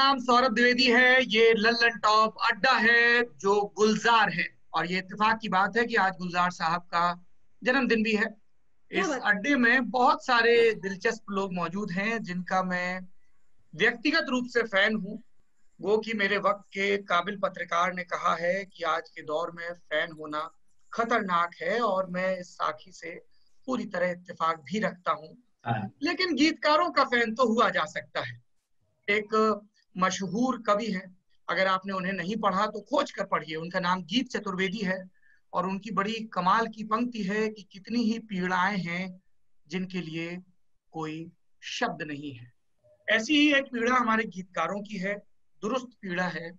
नाम सौरभ द्विवेदी है। ये लल्लन टॉप अड्डा है जो गुलजार है, और ये इत्तेफाक की बात है कि आज गुलजार साहब का जन्मदिन भी है। इस अड्डे में बहुत सारे दिलचस्प लोग मौजूद हैं जिनका मैं व्यक्तिगत रूप से फैन हूं। वो कि मेरे वक्त के काबिल पत्रकार ने कहा है कि आज के दौर में फैन होना खतरनाक है, और मैं इस साखी से पूरी तरह इत्तेफाक भी रखता हूं। लेकिन गीतकारों का फैन तो हुआ जा सकता है। एक मशहूर कवि है, अगर आपने उन्हें नहीं पढ़ा तो खोज कर पढ़िए। उनका नाम गीत चतुर्वेदी है, और उनकी बड़ी कमाल की पंक्ति है कि कितनी ही पीड़ाएं हैं जिनके लिए कोई शब्द नहीं है। ऐसी ही एक पीड़ा हमारे गीतकारों की है, दुरुस्त पीड़ा है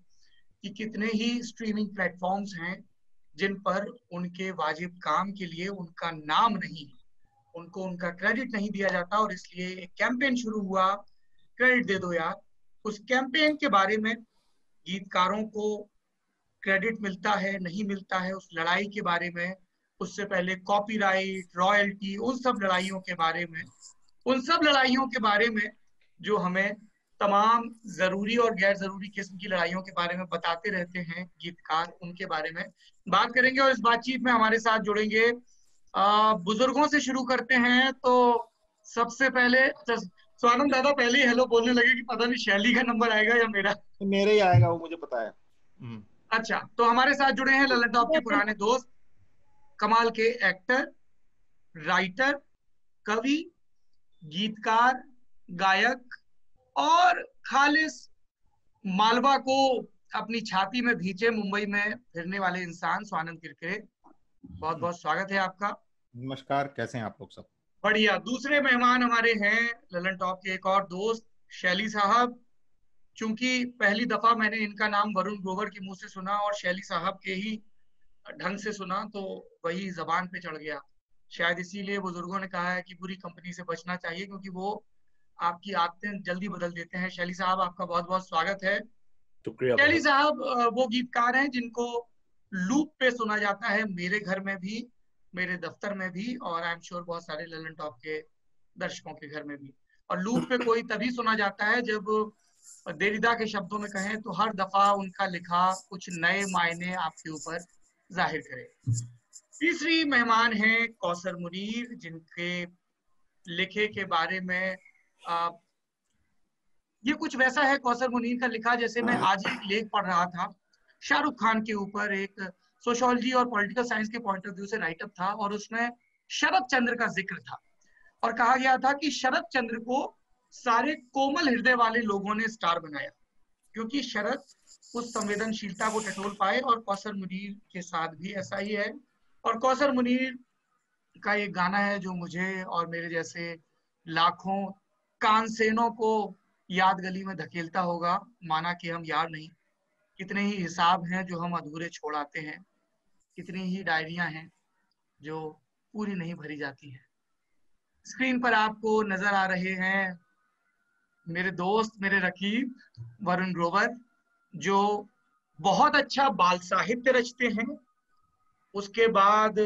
कि कितने ही स्ट्रीमिंग प्लेटफॉर्म्स हैं जिन पर उनके वाजिब काम के लिए उनका नाम नहीं, उनको उनका क्रेडिट नहीं दिया जाता। और इसलिए एक कैंपेन शुरू हुआ, क्रेडिट दे दो यार। उस कैंपेन के बारे में, गीतकारों को क्रेडिट मिलता है नहीं मिलता है उस लड़ाई के बारे में, उससे पहले कॉपीराइट, रॉयल्टी, उन सब लड़ाइयों के बारे में, उन सब लड़ाइयों के बारे में जो हमें तमाम जरूरी और गैर जरूरी किस्म की लड़ाइयों के बारे में बताते रहते हैं गीतकार, उनके बारे में बात करेंगे। और इस बातचीत में हमारे साथ जुड़ेंगे बुजुर्गों से शुरू करते हैं। तो सबसे पहले स्वानंद दादा पहले ही हेलो बोलने लगे कि पता नहीं शैली का नंबर आएगा या मेरा। मेरे ही आएगा, वो मुझे पता है। अच्छा, तो हमारे साथ जुड़े हैं लल्लन टॉप के पुराने दोस्त, कमाल के एक्टर, राइटर, कवि, गीतकार, गायक और खालिस मालवा को अपनी छाती में भींचे मुंबई में फिरने वाले इंसान स्वानंद किरकिरे। बहुत बहुत स्वागत है आपका। नमस्कार, कैसे हैं आप लोग सब? बढ़िया। दूसरे मेहमान हमारे हैं लल्लन टॉप के एक और दोस्त, शैली साहब। चूंकि पहली दफा मैंने इनका नाम वरुण ग्रोवर के मुंह से सुना और शैली साहब के ही ढंग से सुना, तो वही जबान पे चढ़ गया। शायद इसीलिए बुजुर्गों ने कहा है कि बुरी कंपनी से बचना चाहिए, क्योंकि वो आपकी आदतें जल्दी बदल देते हैं। शैली साहब, आपका बहुत बहुत स्वागत है। शुक्रिया। शैली साहब वो गीतकार हैं जिनको लूप पे सुना जाता है, मेरे घर में भी, मेरे दफ्तर में भी, और आई एम श्योर बहुत सारे लल्लन टॉप के दर्शकों के घर में भी। और लूप पे कोई तभी सुना जाता है जब देरिदा के शब्दों में कहें तो हर दफा उनका लिखा कुछ नए मायने आपके ऊपर जाहिर करे। तीसरी मेहमान हैं कौसर मुनीर, जिनके लिखे के बारे में ये कुछ वैसा है कौसर मुनीर का लिखा, जैसे मैं आज ही एक लेख पढ़ रहा था शाहरुख खान के ऊपर, एक सोशियोलॉजी और पॉलिटिकल साइंस के पॉइंट ऑफ व्यू से राइटअप था, और उसमें शरद चंद्र का जिक्र था और कहा गया था कि शरद चंद्र को सारे कोमल हृदय वाले लोगों ने स्टार बनाया, क्योंकि शरद उस संवेदनशीलता को टटोल पाए। और कौसर मुनीर के साथ भी ऐसा ही है। और कौसर मुनीर का एक गाना है जो मुझे और मेरे जैसे लाखों कानसेनों को याद गली में धकेलता होगा, माना कि हम यार नहीं। कितने ही हिसाब हैं जो हम अधूरे छोड़ाते हैं, कितनी ही डायरियां हैं जो पूरी नहीं भरी जाती हैं। स्क्रीन पर आपको नजर आ रहे हैं मेरे दोस्त, मेरे रकीब वरुण ग्रोवर, जो बहुत अच्छा बाल साहित्य रचते हैं, उसके बाद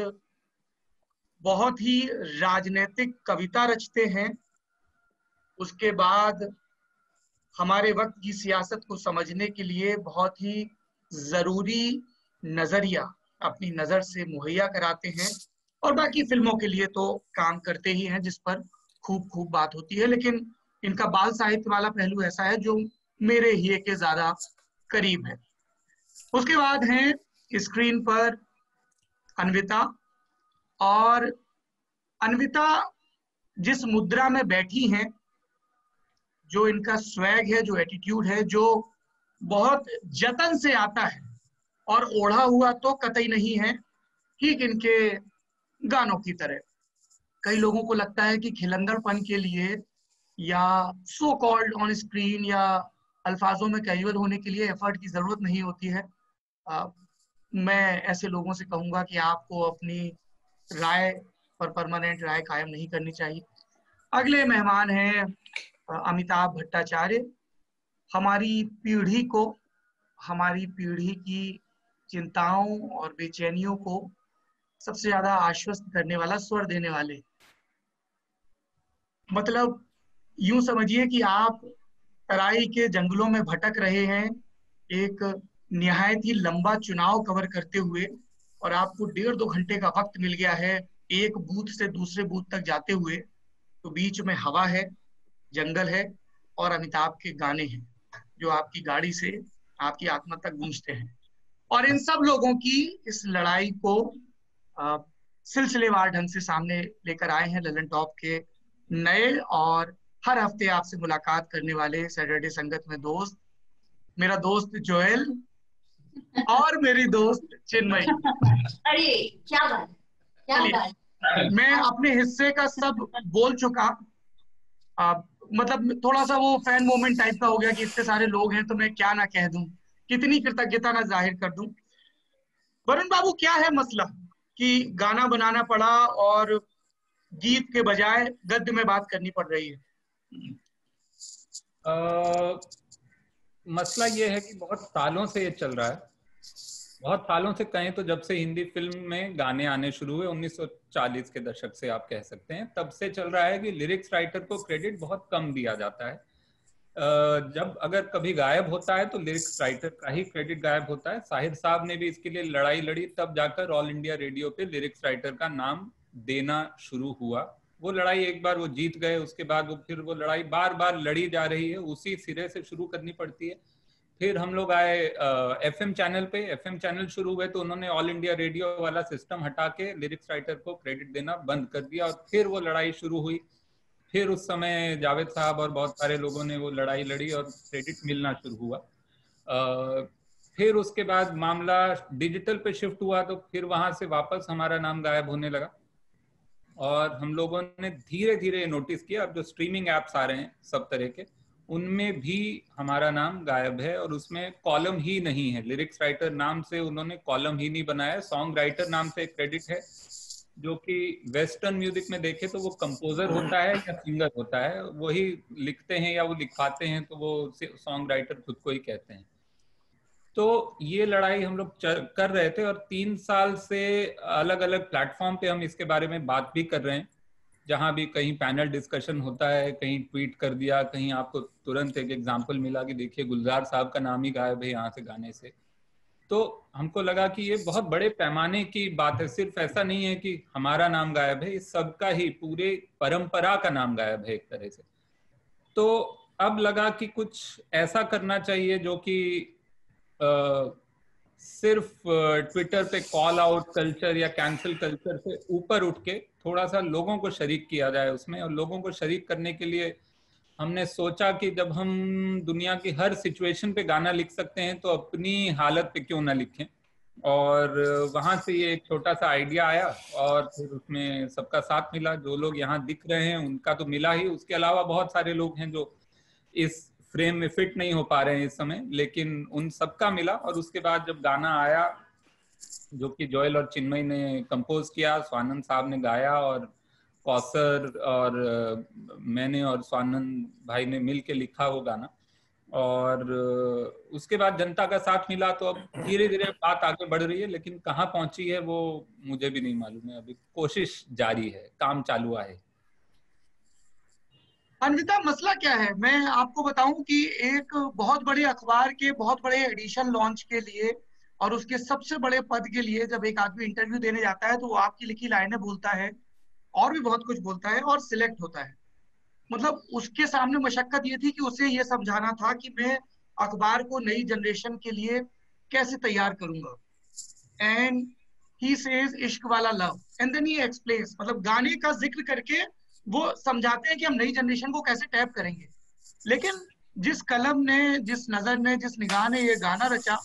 बहुत ही राजनीतिक कविता रचते हैं, उसके बाद हमारे वक्त की सियासत को समझने के लिए बहुत ही जरूरी नजरिया अपनी नजर से मुहैया कराते हैं, और बाकी फिल्मों के लिए तो काम करते ही हैं जिस पर खूब खूब बात होती है। लेकिन इनका बाल साहित्य वाला पहलू ऐसा है जो मेरे हिये के ज्यादा करीब है। उसके बाद हैं स्क्रीन पर अन्विता, और अन्विता जिस मुद्रा में बैठी हैं, जो इनका स्वैग है, जो एटीट्यूड है, जो बहुत जतन से आता है, और ओढ़ा हुआ तो कतई नहीं है, ठीक इनके गानों की तरह। कई लोगों को लगता है कि खिलंदड़पन के लिए या सो कॉल्ड ऑन स्क्रीन या अल्फाजों में कैजुअल होने के लिए एफर्ट की जरूरत नहीं होती है। मैं ऐसे लोगों से कहूंगा कि आपको अपनी राय पर परमानेंट राय कायम नहीं करनी चाहिए। अगले मेहमान हैं अमिताभ भट्टाचार्य। हमारी पीढ़ी को, हमारी पीढ़ी की चिंताओं और बेचैनियों को सबसे ज्यादा आश्वस्त करने वाला, स्वर देने वाले, मतलब यूं समझिए कि आप तराई के जंगलों में भटक रहे हैं, एक निहायत ही लंबा चुनाव कवर करते हुए, और आपको 1.5-2 घंटे का वक्त मिल गया है एक बूथ से दूसरे बूथ तक जाते हुए, तो बीच में हवा है, जंगल है और अमिताभ के गाने हैं जो आपकी गाड़ी से आपकी आत्मा तक गूंजते हैं। और इन सब लोगों की इस लड़ाई को सिलसिलेवार ढंग से सामने लेकर आए हैं ललन टॉप के नए और हर हफ्ते आपसे मुलाकात करने वाले सैटरडे संगत में दोस्त, मेरा दोस्त जोएल और मेरी दोस्त चिन्मयी। अरे क्या बात, क्या बात। मैं अपने हिस्से का सब बोल चुका, मतलब थोड़ा सा वो फैन मोमेंट टाइप का हो गया कि इतने सारे लोग हैं तो मैं क्या ना कह दूं, कितनी कृतज्ञता ना जाहिर कर दूं। वरुण बाबू, क्या है मसला कि गाना बनाना पड़ा और गीत के बजाय गद्य में बात करनी पड़ रही है? मसला ये है कि बहुत सालों से ये चल रहा है, बहुत सालों से कहें तो जब से हिंदी फिल्म में गाने आने शुरू हुए 1940 के दशक से आप कह सकते हैं, तब से चल रहा है कि लिरिक्स राइटर को क्रेडिट बहुत कम दिया जाता है। जब अगर कभी गायब होता है तो लिरिक्स राइटर का ही क्रेडिट गायब होता है। साहिर साहब ने भी इसके लिए लड़ाई लड़ी, तब जाकर ऑल इंडिया रेडियो पे लिरिक्स राइटर का नाम देना शुरू हुआ। वो लड़ाई एक बार वो जीत गए, उसके बाद वो फिर वो लड़ाई बार बार लड़ी जा रही है, उसी सिरे से शुरू करनी पड़ती है। फिर हम लोग आए एफएम चैनल पे, एफएम चैनल शुरू हुए तो उन्होंने ऑल इंडिया रेडियो वाला सिस्टम हटा के लिरिक्स राइटर को क्रेडिट देना बंद कर दिया, और फिर वो लड़ाई शुरू हुई। फिर उस समय जावेद साहब और बहुत सारे लोगों ने वो लड़ाई लड़ी और क्रेडिट मिलना शुरू हुआ। फिर उसके बाद मामला डिजिटल पे शिफ्ट हुआ तो फिर वहां से वापस हमारा नाम गायब होने लगा, और हम लोगों ने धीरे धीरे नोटिस किया अब जो स्ट्रीमिंग एप्स आ रहे हैं सब तरह के, उनमें भी हमारा नाम गायब है, और उसमें कॉलम ही नहीं है। लिरिक्स राइटर नाम से उन्होंने कॉलम ही नहीं बनाया, सॉन्ग राइटर नाम से एक क्रेडिट है, जो कि वेस्टर्न म्यूजिक में देखे तो वो कंपोजर होता है या सिंगर होता है, वही लिखते हैं या वो लिखवाते हैं तो वो सॉन्ग राइटर खुद को ही कहते हैं। तो ये लड़ाई हम लोग कर रहे थे, और 3 साल से अलग अलग प्लेटफॉर्म पे हम इसके बारे में बात भी कर रहे हैं। जहां भी कहीं पैनल डिस्कशन होता है, कहीं ट्वीट कर दिया, कहीं आपको तुरंत एक एग्जांपल मिला कि देखिए गुलजार साहब का नाम ही गायब है यहाँ से गाने से। तो हमको लगा कि ये बहुत बड़े पैमाने की बात है, सिर्फ ऐसा नहीं है कि हमारा नाम गायब है, इस सबका ही पूरे परंपरा का नाम गायब है एक तरह से। तो अब लगा कि कुछ ऐसा करना चाहिए जो कि सिर्फ ट्विटर पे कॉल आउट कल्चर या कैंसिल कल्चर से ऊपर उठ के थोड़ा सा लोगों को शरीक किया जाए उसमें। और लोगों को शरीक करने के लिए हमने सोचा कि जब हम दुनिया की हर सिचुएशन पे गाना लिख सकते हैं तो अपनी हालत पे क्यों ना लिखें। और वहां से ये एक छोटा सा आइडिया आया, और फिर उसमें सबका साथ मिला। जो लोग यहाँ दिख रहे हैं उनका तो मिला ही, उसके अलावा बहुत सारे लोग हैं जो इस फ्रेम में फिट नहीं हो पा रहे हैं इस समय, लेकिन उन सबका मिला। और उसके बाद जब गाना आया, जो कि जोएल और चिन्मयी ने कंपोज किया, स्वानंद साहब ने गाया, और कौसर और मैंने और स्वानंद भाई ने मिल के लिखा वो गाना, और उसके बाद जनता का साथ मिला। तो अब धीरे धीरे बात आगे बढ़ रही है, लेकिन कहाँ पहुंची है वो मुझे भी नहीं मालूम है। अभी कोशिश जारी है, काम चालू है। अन्विता, मसला क्या है? मैं आपको बताऊं कि एक बहुत बड़े अखबार के बहुत बड़े एडिशन लॉन्च के लिए और उसके सबसे बड़े पद के लिए जब एक आदमी इंटरव्यू देने जाता है तो वो आपकी लिखी लाइनें बोलता है और भी बहुत कुछ बोलता है और सिलेक्ट होता है। मतलब उसके सामने मशक्कत ये थी कि उसे ये समझाना था कि मैं अखबार को नई जनरेशन के लिए कैसे तैयार करूंगा। एंड ही सेज इश्क वाला love and then he explains, मतलब गाने का जिक्र करके वो समझाते हैं कि हम नई जनरेशन को कैसे टैप करेंगे। लेकिन जिस कलम ने, जिस नजर ने, जिस निगाह ने ये गाना रचा,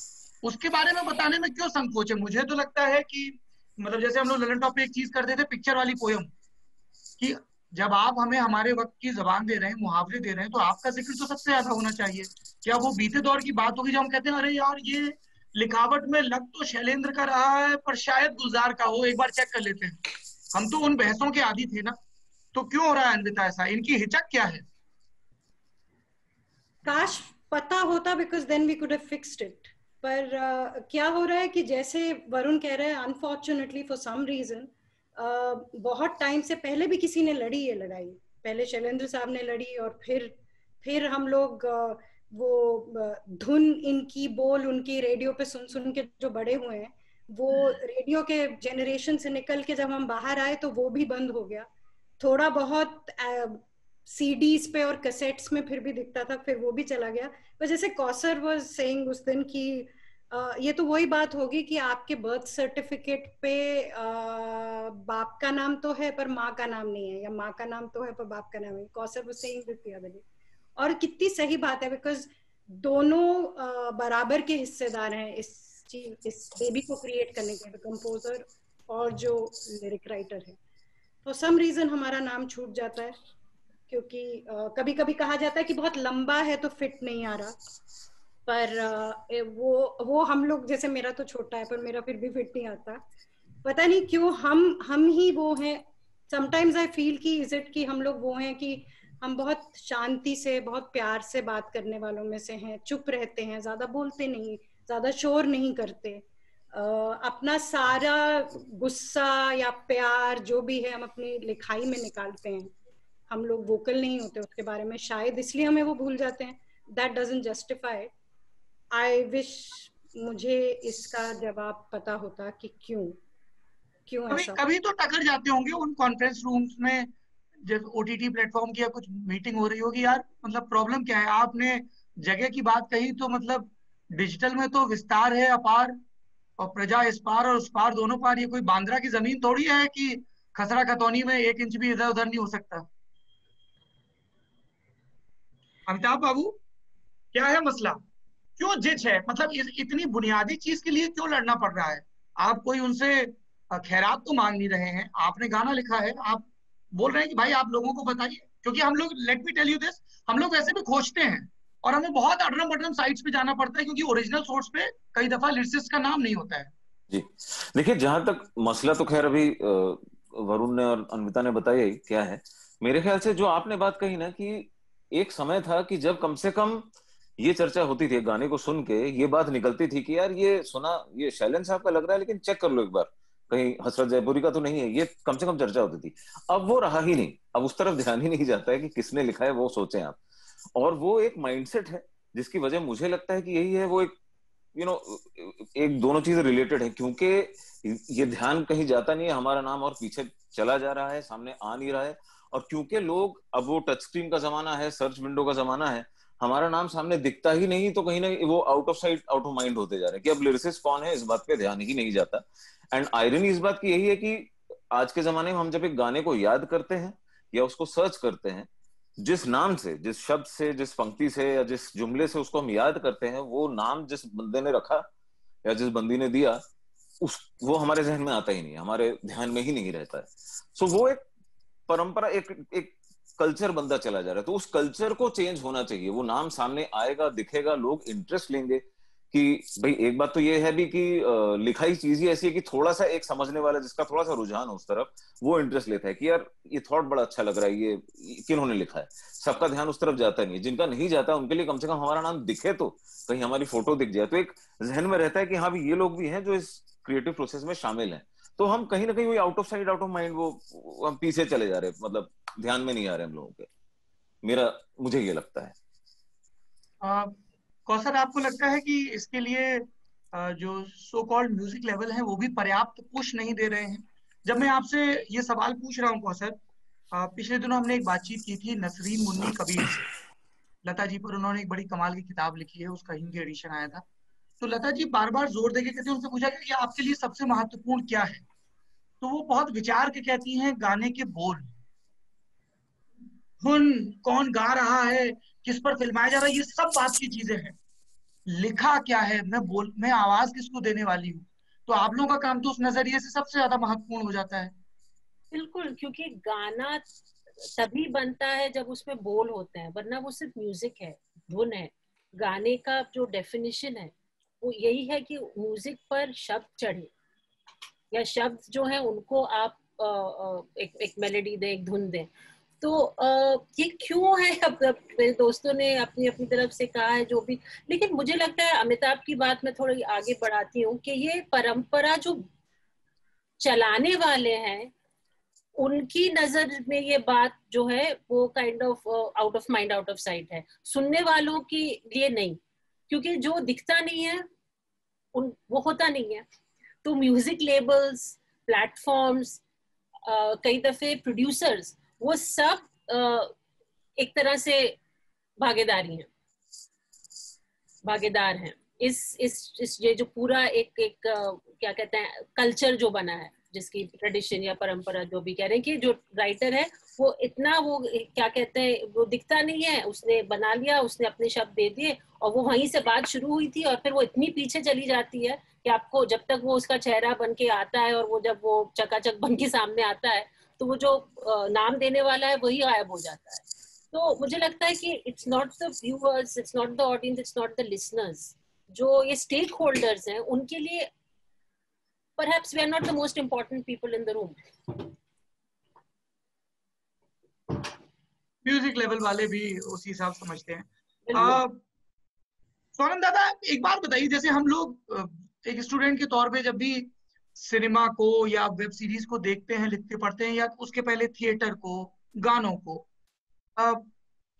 उसके बारे में बताने में क्यों संकोच है? मुझे तो लगता है कि मतलब जैसे हम लोग ललन टॉप पे एक चीज करते थे, पिक्चर वाली पोयम, कि जब आप हमें हमारे वक्त की जबान दे रहे हैं, मुहावरे दे रहे हैं, तो आपका जिक्र तो सबसे ज्यादा होना चाहिए। क्या वो बीते दौर की बात होगी जो हम कहते हैं अरे यार ये लिखावट में लग तो शैलेंद्र का रहा है पर शायद गुलजार का हो, एक बार चेक कर लेते हैं। हम तो उन बहसों के आदी थे ना। तो क्यों हो रहा है अन्विता ऐसा? इनकी हिचक क्या है? काश पता होता, because then we could have fixed it. पर क्या हो रहा है कि जैसे वरुण कह रहे हैं, अनफॉर्चुनेटली फॉर सम रीजन बहुत टाइम से पहले भी किसी ने लड़ी ये लड़ाई। पहले शैलेंद्र साहब ने लड़ी और फिर फिर हम लोग वो धुन इनकी बोल उनकी रेडियो पे सुन सुन के जो बड़े हुए हैं, वो रेडियो के जेनरेशन से निकल के जब हम बाहर आए तो वो भी बंद हो गया। थोड़ा बहुत सीडीज पे और कैसेट्स में फिर भी दिखता था, फिर वो भी चला गया। पर जैसे कौसर वाज सेइंग उस दिन की ये तो वही बात होगी कि आपके बर्थ सर्टिफिकेट पे बाप का नाम तो है पर माँ का नाम नहीं है, या माँ का नाम तो है पर बाप का नाम नहीं। Kausar was saying this the other day, और कितनी सही बात है, बिकॉज दोनों बराबर के हिस्सेदार हैं इस बेबी को क्रिएट करने के, कंपोजर और जो लिरिक राइटर है। फॉर सम रीजन हमारा नाम छूट जाता है, क्योंकि कभी कभी कहा जाता है कि बहुत लंबा है तो फिट नहीं आ रहा, पर वो हम लोग, जैसे मेरा तो छोटा है पर मेरा फिर भी फिट नहीं आता। पता नहीं क्यों हम ही वो हैं। समटाइम्स आई फील कि इज इट कि हम लोग वो हैं कि हम बहुत शांति से बहुत प्यार से बात करने वालों में से हैं, चुप रहते हैं, ज्यादा बोलते नहीं, ज्यादा शोर नहीं करते, अपना सारा गुस्सा या प्यार जो भी है हम अपनी लिखाई में निकालते हैं। हम लोग वोकल नहीं होते उसके बारे में, शायद इसलिए हमें वो भूल जाते हैं। That doesn't justify. I wish मुझे इसका जवाब पता होता कि क्यों ऐसा। कभी तो टकर जाते होंगे उन कॉन्फ्रेंस रूम्स में जब ओटीटी प्लेटफॉर्म की या कुछ मीटिंग हो रही होगी, यार मतलब प्रॉब्लम क्या है। आपने जगह की बात कही तो मतलब डिजिटल में तो विस्तार है अपार, और प्रजा इस पार और उस पार दोनों पार। ये कोई बांद्रा की जमीन थोड़ी है कि खसरा खतौनी में 1 इंच भी इधर उधर नहीं हो सकता। अमिताभ बाबू, क्या है मसला, क्यों जिच है, मतलब इतनी बुनियादी चीज के लिए क्यों लड़ना पड़ रहा है। आप कोई उनसे खैरात तो मांग नहीं रहे हैं, आपने गाना लिखा है, आप बोल रहे हैं कि भाई आप लोगों को बताइए। क्योंकि हम लोग, let me tell you this, हम लोग वैसे भी खोजते हैं और हमें बहुत अडरम बडरम साइट्स पे जाना पड़ता है, क्योंकि ओरिजिनल सोर्स पे कई दफा लिरिसिस्ट का नाम नहीं होता है। जी देखिए, जहां तक मसला तो खैर अभी वरुण ने और अन्विता ने बताया ही क्या है। मेरे ख्याल से जो आपने बात कही ना कि एक समय था कि जब कम से कम ये चर्चा होती थी, गाने को सुन के ये बात निकलती थी कि यार ये सुना, ये शैलेंद्र साहब का लग रहा है, लेकिन चेक कर लो एक बार, कहीं हसरत जयपुरी का तो नहीं है। ये कम से कम चर्चा होती थी। अब वो रहा ही नहीं, अब उस तरफ ध्यान ही नहीं जाता है कि किसने लिखा है, वो सोचें आप। और वो एक माइंडसेट है जिसकी वजह मुझे लगता है कि यही है, वो एक एक दोनों चीजें रिलेटेड है, क्योंकि ये ध्यान कहीं जाता नहीं है, हमारा नाम और पीछे चला जा रहा है, सामने आ नहीं रहा है। और क्योंकि लोग, अब वो टच स्क्रीन का जमाना है, सर्च विंडो का जमाना है, हमारा नाम सामने दिखता ही नहीं, तो कहीं ना वो out of sight out of mind होते जा रहे हैं कि अब लिरिसिस्ट कौन है, इस बात पे ध्यान ही नहीं जाता। एंड आयरनी इस बात की यही है कि आज के जमाने में हम जब एक गाने को याद करते हैं या उसको सर्च करते हैं, जिस नाम से, जिस शब्द से, जिस पंक्ति से या जिस जुमले से उसको हम याद करते हैं, वो नाम जिस बंदे ने रखा या जिस बंदी ने दिया, वो हमारे जहन में आता ही नहीं, हमारे ध्यान में ही नहीं रहता है। सो वो एक परंपरा, एक कल्चर बनता चला जा रहा है। तो उस कल्चर को चेंज होना चाहिए। वो नाम सामने आएगा, दिखेगा, लोग इंटरेस्ट लेंगे कि भाई एक बात तो ये है भी कि लिखाई चीज ही ऐसी है कि थोड़ा सा एक समझने वाला जिसका थोड़ा सा रुझान हो उस तरफ, वो इंटरेस्ट लेता है कि यार ये थॉट बड़ा अच्छा लग रहा है, ये किन्होंने लिखा है। सबका ध्यान उस तरफ जाता नहीं है। जिनका नहीं जाता उनके लिए कम से कम हमारा नाम दिखे, तो कहीं हमारी फोटो दिख जाए, तो एक जहन में रहता है कि हाँ भी ये लोग भी हैं जो इस क्रिएटिव प्रोसेस में शामिल हैं। तो हम कहीं ना कहीं वही out of side out of mind, वो हम पीछे चले जा रहे हैं, मतलब ध्यान में नहीं आ रहे हम लोगों के। मुझे ये लगता है। कौसर, आपको लगता है कि इसके लिए जो सो कॉल्ड म्यूजिक लेवल है वो भी पर्याप्त पुश नहीं दे रहे हैं? जब मैं आपसे ये सवाल पूछ रहा हूँ कौसर, पिछले दिनों हमने एक बातचीत की थी नसरीन मुन्नी कबीर से, लता जी पर। उन्होंने एक बड़ी कमाल की किताब लिखी है, उसका हिंदी एडिशन आया था। तो लता जी बार बार जोर देके कहती है, उनसे पूछा कि ये आपके लिए सबसे महत्वपूर्ण क्या है, तो वो बहुत विचार के कहती हैं गाने के बोल, धुन, कौन गा रहा है, किस पर फिल्माया जा रहा है, ये सब बात की चीजें हैं। लिखा क्या है, मैं आवाज किसको देने वाली हूँ। तो आप लोगों का काम तो उस नजरिए से सबसे ज्यादा महत्वपूर्ण हो जाता है। बिल्कुल, क्योंकि गाना तभी बनता है जब उसमें बोल होते हैं, वरना वो सिर्फ म्यूजिक है, धुन है। गाने का जो डेफिनेशन है वो यही है कि म्यूजिक पर शब्द चढ़े, या शब्द जो है उनको आप एक मेलोडी दें, एक धुन दें। तो ये क्यों है, अब मेरे दोस्तों ने अपनी अपनी तरफ से कहा है जो भी, लेकिन मुझे लगता है अमिताभ की बात मैं थोड़ी आगे बढ़ाती हूँ कि ये परंपरा जो चलाने वाले हैं उनकी नजर में ये बात जो है वो kind of out of mind out of site है, सुनने वालों की लिए नहीं, क्योंकि जो दिखता नहीं है वो होता नहीं है। तो म्यूजिक लेबल्स, प्लेटफॉर्म्स, कई दफे प्रोड्यूसर्स, वो सब एक तरह से भागीदार हैं इस ये जो पूरा एक क्या कहते हैं कल्चर जो बना है, जिसकी ट्रेडिशन या परंपरा जो भी कह रहे हैं, कि जो राइटर है वो इतना वो क्या कहते हैं वो दिखता नहीं है, उसने बना लिया, उसने अपने शब्द दे दिए और वो वहीं से बात शुरू हुई थी और फिर वो इतनी पीछे चली जाती है कि आपको जब तक वो उसका चेहरा बन के आता है और वो जब वो चकाचक बन के सामने आता है तो वो जो नाम देने वाला है वही गायब हो जाता है। तो मुझे लगता है कि it's not the viewers, it's not the audience, it's not the listeners, जो ये स्टेक होल्डर्स हैं उनके लिए perhaps we are not the most important people in the room. Music level वाले भी उसी हिसाब समझते हैं। सोनम दादा एक बात बताइए, जैसे हम लोग एक स्टूडेंट के तौर पे जब भी सिनेमा को या वेब सीरीज को देखते हैं, लिखते पढ़ते हैं, या उसके पहले थिएटर को, गानों को,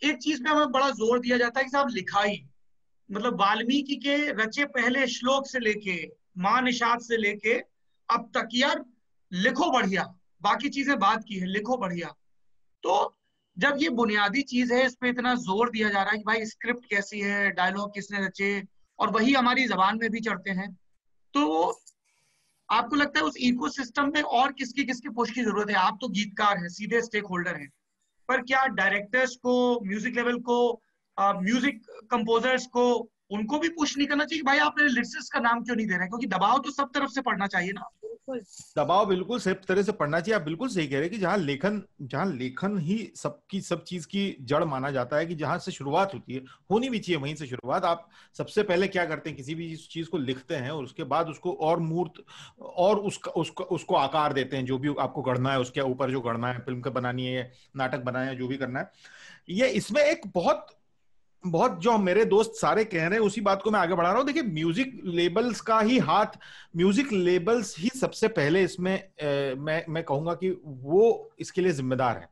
एक चीज पे हमें बड़ा जोर दिया जाता है कि साहब लिखाई, मतलब वाल्मीकि के रचे पहले श्लोक से लेके मां निषाद से लेके अब तक, यार लिखो बढ़िया, बाकी चीजें बात की है, लिखो बढ़िया। तो जब ये बुनियादी चीज है, इस पे इतना जोर दिया जा रहा है कि भाई स्क्रिप्ट कैसी है, डायलॉग किसने रचे, और वही हमारी जबान में भी चढ़ते हैं, तो आपको लगता है उस इकोसिस्टम में और किसकी किसकी पुश की जरूरत है? आप तो गीतकार हैं, सीधे स्टेक होल्डर हैं, पर क्या डायरेक्टर्स को, म्यूजिक लेवल को, म्यूजिक कंपोजर्स को, उनको भी पुश नहीं करना चाहिए कि भाई आप मेरे लिरिसिस्ट का नाम क्यों नहीं दे रहे? क्योंकि दबाव तो सब तरफ से पड़ना चाहिए ना। दबाव बिल्कुल सब तरह से पड़ना चाहिए। आप बिल्कुल सही कह रहे हैं कि जहां लेखन ही सब चीज की जड़ माना जाता है, कि जहां से शुरुआत होती है, होनी भी चाहिए वहीं से शुरुआत। आप सबसे पहले क्या करते हैं, किसी भी चीज को लिखते हैं और उसके बाद उसको और मूर्त और उसको आकार देते हैं, जो भी आपको गढ़ना है, उसके ऊपर जो गढ़ना है, फिल्म का बनानी है, नाटक बनाना है, जो भी करना है। ये इसमें एक बहुत जो मेरे दोस्त सारे कह रहे हैं उसी बात को मैं आगे बढ़ा रहा हूं। देखिए, म्यूजिक लेबल्स का ही हाथ, म्यूजिक लेबल्स ही सबसे पहले इसमें मैं कहूंगा कि वो इसके लिए जिम्मेदार है।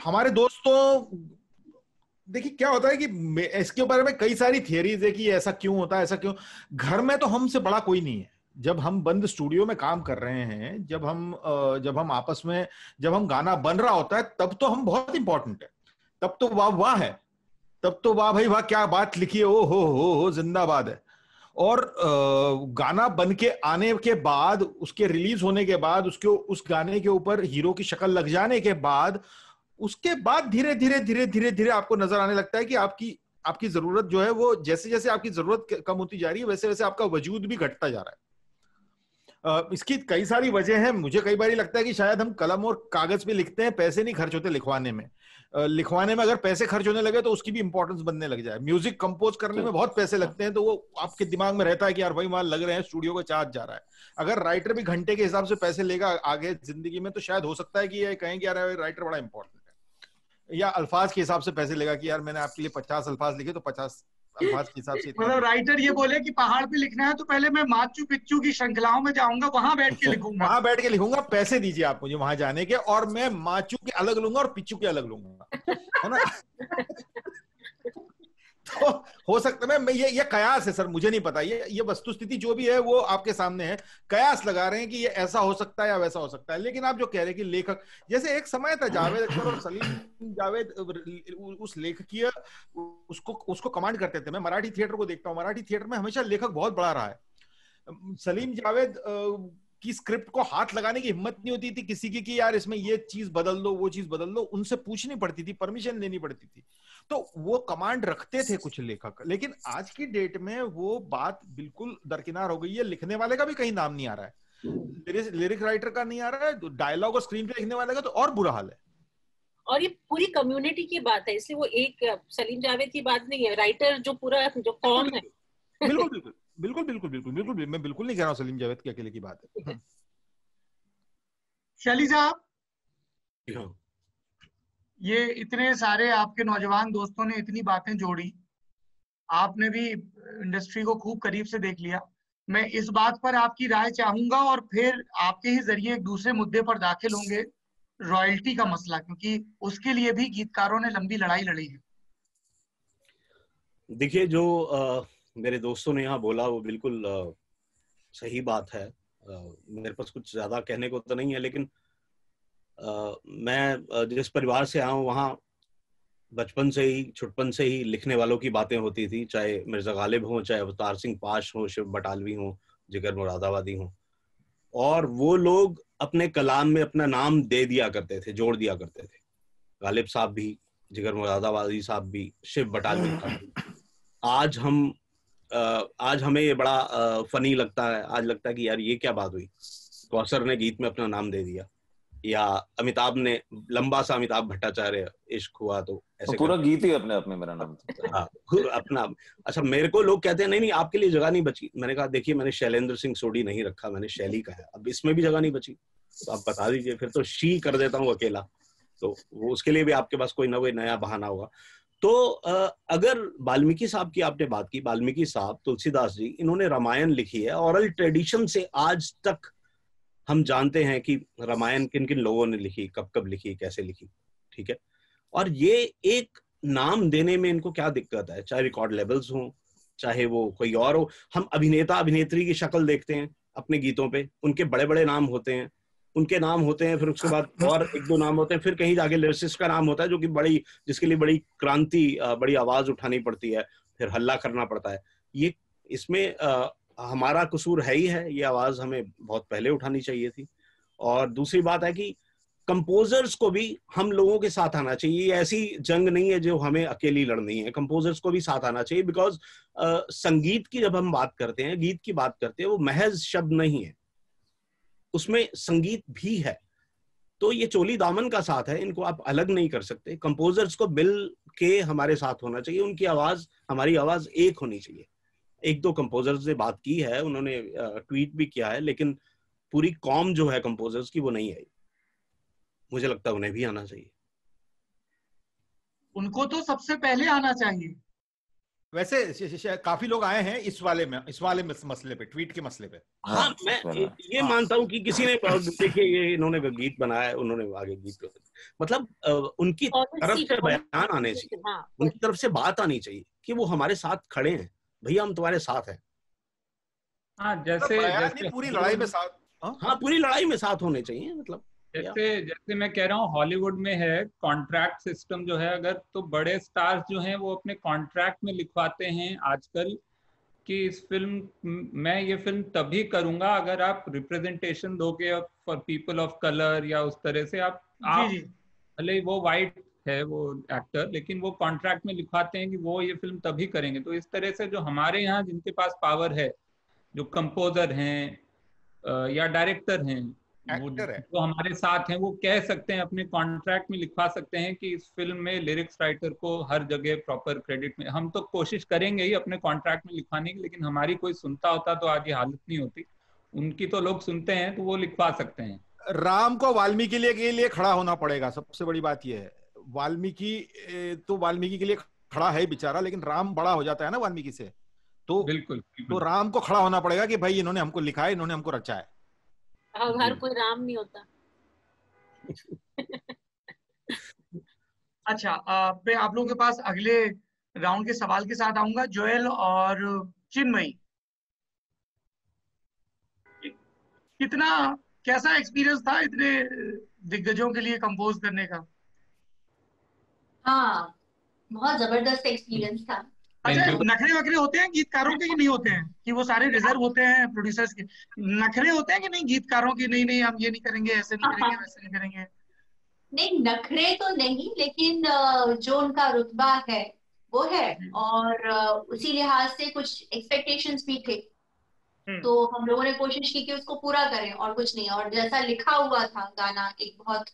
हमारे दोस्तों, देखिए क्या होता है कि इसके बारे में कई सारी थियरीज है कि ऐसा क्यों होता है, ऐसा क्यों। घर में तो हमसे बड़ा कोई नहीं है। जब हम बंद स्टूडियो में काम कर रहे हैं, जब हम आपस में, जब हम गाना बन रहा होता है, तब तो हम बहुत इंपॉर्टेंट है, तब तो वाह है, तब तो वाह भाई वाह, क्या बात लिखी है, ओ हो जिंदाबाद है। और गाना बन के आने के बाद, उसके रिलीज होने के बाद, उस गाने के ऊपर हीरो की शक्ल लग जाने के बाद, उसके बाद धीरे धीरे आपको नजर आने लगता है कि आपकी जरूरत जो है, वो जैसे जैसे आपकी जरूरत कम होती जा रही है, वैसे वैसे आपका वजूद भी घटता जा रहा है। इसकी कई सारी वजह है। मुझे कई बार लगता है कि शायद हम कलम और कागज पे लिखते हैं, पैसे नहीं खर्च होते लिखवाने में। अगर पैसे खर्च होने लगे तो उसकी भी इंपॉर्टेंस बनने लग जाए। म्यूजिक कंपोज करने में बहुत पैसे लगते हैं, तो वो आपके दिमाग में रहता है कि यार भाई वहां लग रहे हैं, स्टूडियो का चार्ज जा रहा है। अगर राइटर भी घंटे के हिसाब से पैसे लेगा आगे जिंदगी में, तो शायद हो सकता है कि ये कहें कि यार राइटर बड़ा इंपॉर्टेंट है। या अल्फाज के हिसाब से पैसे लेगा कि यार मैंने आपके लिए 50 अल्फाज लिखे, तो 50 अल्फाज के हिसाब से। मतलब राइटर ये बोले कि पहाड़ पे लिखना है तो पहले मैं माचू पिच्चू की श्रृंखलाओं में जाऊंगा, वहां बैठ के लिखूंगा। वहां बैठ के लिखूंगा, पैसे दीजिए आप मुझे वहां जाने के, और मैं माचू के अलग लूंगा और पिच्चू के अलग लूंगा, है ना। तो हो सकता है, मैं ये कयास है सर, मुझे नहीं पता, ये वस्तुस्थिति जो भी है वो आपके सामने है। कयास लगा रहे हैं कि ये ऐसा हो सकता है या वैसा हो सकता है। लेकिन आप जो कह रहे हैं कि लेखक, जैसे एक समय था जावेद अख्तर और सलीम जावेद, उस लेखकीय उसको कमांड करते थे। मैं मराठी थिएटर को देखता हूँ, मराठी थिएटर में हमेशा लेखक बहुत बड़ा रहा है। सलीम जावेद की स्क्रिप्ट को हाथ लगाने की हिम्मत नहीं होती थी किसी की कि यार इसमें ये चीज बदल दो, वो चीज बदल दो। उनसे पूछनी पड़ती थी, परमिशन लेनी पड़ती थी, तो वो कमांड रखते थे कुछ लेखक। लेकिन आज की डेट में वो बात बिल्कुल दरकिनार हो गई है। लिखने वाले का भी कहीं नाम नहीं आ रहा है, लिरिक राइटर का नहीं आ रहा है, डायलॉग और स्क्रीन पे लिखने वाले का तो और बुरा हाल है। और ये पूरी कम्युनिटी की बात है, इसलिए वो एक सलीम जावेद की बात नहीं है, राइटर जो पूरा जो कौम है। बिल्कुल मैं बिल्कुल नहीं कह रहा हूँ सलीम जावेद की अकेले की बात है। शैली साहब, ये इतने सारे आपके नौजवान दोस्तों ने इतनी बातें जोड़ी, आपने भी इंडस्ट्री को खूब करीब से देख लिया, मैं इस बात पर आपकी राय चाहूंगा और फिर आपके ही जरिए एक दूसरे मुद्दे पर दाखिल होंगे, रॉयल्टी का मसला, क्योंकि उसके लिए भी गीतकारों ने लंबी लड़ाई लड़ी है। देखिए, जो मेरे दोस्तों ने यहाँ बोला वो बिल्कुल सही बात है। मेरे पास कुछ ज्यादा कहने को तो नहीं है, लेकिन मैं जिस परिवार से आया हूँ वहाँ बचपन से ही, छुटपन से ही लिखने वालों की बातें होती थी, चाहे मिर्जा गालिब हो, चाहे अवतार सिंह पाश हो, शिव बटालवी हो, जिगर मुरादाबादी हो, और वो लोग अपने कलाम में अपना नाम दे दिया करते थे, जोड़ दिया करते थे। गालिब साहब भी, जिगर मुरादाबादी साहब भी, शिव बटालवी साहब भी। आज हमें ये बड़ा फनी लगता है, आज लगता है कि यार ये क्या बात हुई, कौसर ने गीत में अपना नाम दे दिया, या अमिताभ ने, लंबा सा अमिताभ भट्टाचार्य, इश्क हुआ तो ऐसे तो पूरा गीत ही अपने आप में मेरा नाम हाँ अपना। अच्छा, मेरे को लोग कहते हैं नहीं आपके लिए जगह नहीं बची। मैंने कहा देखिए, मैंने शैलेंद्र सिंह सोडी नहीं रखा, मैंने शैली का है। अब इसमें भी जगह नहीं बची तो आप बता दीजिए, फिर तो शी कर देता हूँ अकेला, तो वो उसके लिए भी आपके पास कोई ना कोई नया बहाना होगा। तो अगर वाल्मीकि साहब की आपने बात की, वाल्मीकि साहब, तुलसीदास जी, इन्होंने रामायण लिखी है। ओरल ट्रेडिशन से आज तक हम जानते हैं कि रामायण किन किन लोगों ने लिखी, कब कब लिखी, कैसे लिखी, ठीक है। और ये एक नाम देने में इनको क्या दिक्कत है, चाहे रिकॉर्ड लेवल्स हो, चाहे वो कोई और हो। हम अभिनेता अभिनेत्री की शक्ल देखते हैं अपने गीतों पे, उनके बड़े बड़े नाम होते हैं, उनके नाम होते हैं, फिर उसके बाद और एक दो नाम होते हैं, फिर कहीं जाके लिरिसिस्ट का नाम होता है, जो कि बड़ी, जिसके लिए बड़ी क्रांति, बड़ी आवाज उठानी पड़ती है, फिर हल्ला करना पड़ता है। ये इसमें हमारा कसूर है ही है, ये आवाज हमें बहुत पहले उठानी चाहिए थी। और दूसरी बात है कि कंपोजर्स को भी हम लोगों के साथ आना चाहिए। ऐसी जंग नहीं है जो हमें अकेली लड़नी है, कंपोजर्स को भी साथ आना चाहिए। बिकॉज संगीत की जब हम बात करते हैं, गीत की बात करते हैं, वो महज शब्द नहीं है, उसमें संगीत भी है। तो ये चोली दामन का साथ है, इनको आप अलग नहीं कर सकते। कंपोजर्स को मिल के हमारे साथ होना चाहिए, उनकी आवाज, हमारी आवाज एक होनी चाहिए। एक दो कंपोजर्स से बात की है, उन्होंने ट्वीट भी किया है, लेकिन पूरी कॉम जो है कंपोजर्स की वो नहीं आई। मुझे लगता है उन्हें भी आना चाहिए। उनको तो सबसे पहले आना चाहिए। वैसे काफी लोग आए हैं इस वाले मसले पे, ट्वीट के मसले पे। हाँ, मैं ये मानता हूँ कि किसी ने, देखिए ये इन्होंने गीत बनाया, उन्होंने आगे गीत, मतलब उनकी तरफ से बयान आने चाहिए, उनकी तरफ से बात आनी चाहिए कि वो हमारे साथ खड़े हैं, भैया हम तुम्हारे साथ हैं। हाँ, जैसे पूरी लड़ाई में साथ, हाँ पूरी लड़ाई में साथ होने चाहिए। मतलब जैसे मैं कह रहा हूँ, हॉलीवुड में है कॉन्ट्रैक्ट सिस्टम जो है, अगर तो बड़े स्टार्स जो हैं वो अपने कॉन्ट्रैक्ट में लिखवाते हैं आजकल कि इस फिल्म, मैं ये फिल्म तभी करूंगा अगर आप रिप्रेजेंटेशन दोगे फॉर पीपल ऑफ कलर, या उस तरह से आप भले वो वाइट है वो एक्टर, लेकिन वो कॉन्ट्रैक्ट में लिखवाते हैं कि वो ये फिल्म तभी करेंगे। तो इस तरह से जो हमारे यहाँ जिनके पास पावर है, जो कंपोजर हैं या डायरेक्टर हैं, वो हमारे साथ हैं, वो कह सकते हैं, अपने कॉन्ट्रैक्ट में लिखवा सकते हैं कि इस फिल्म में लिरिक्स राइटर को हर जगह प्रॉपर क्रेडिट में। हम तो कोशिश करेंगे ही अपने कॉन्ट्रैक्ट में लिखवाने की, लेकिन हमारी कोई सुनता होता तो आज ये हालत नहीं होती। उनकी तो लोग सुनते हैं, तो वो लिखवा सकते हैं। राम को वाल्मीकि के लिए खड़ा होना पड़ेगा, सबसे बड़ी बात यह है। वाल्मीकि तो वाल्मीकि के लिए खड़ा है बेचारा, लेकिन राम बड़ा हो जाता है ना वाल्मीकि से, तो बिल्कुल तो राम को खड़ा होना पड़ेगा कि भाई इन्होंने हमको लिखा है, इन्होंने हमको रचा है। हर कोई राम नहीं होता। अच्छा, मैं आप लोगों के पास अगले राउंड के सवाल के साथ आऊंगा। जोएल और चिन्मयी, कैसा एक्सपीरियंस था इतने दिग्गजों के लिए कंपोज करने का? हाँ, बहुत जबरदस्त एक्सपीरियंस था। अच्छा, नखरे वखरे होते हैं गीतकारों के कि नहीं होते हैं, कि वो सारे रिजर्व होते हैं प्रोड्यूसर्स के? नखरे होते हैं कि नहीं गीतकारों के, नहीं हम ये नहीं करेंगे, ऐसे नहीं करेंगे, वैसे नहीं करेंगे? नहीं, नखरे तो नहीं, लेकिन जो उनका रुतबा है वो है, और उसी लिहाज से कुछ एक्सपेक्टेशंस भी थे। तो हम लोगों ने कोशिश की कि उसको पूरा करें और कुछ नहीं। और जैसा लिखा हुआ था गाना, एक बहुत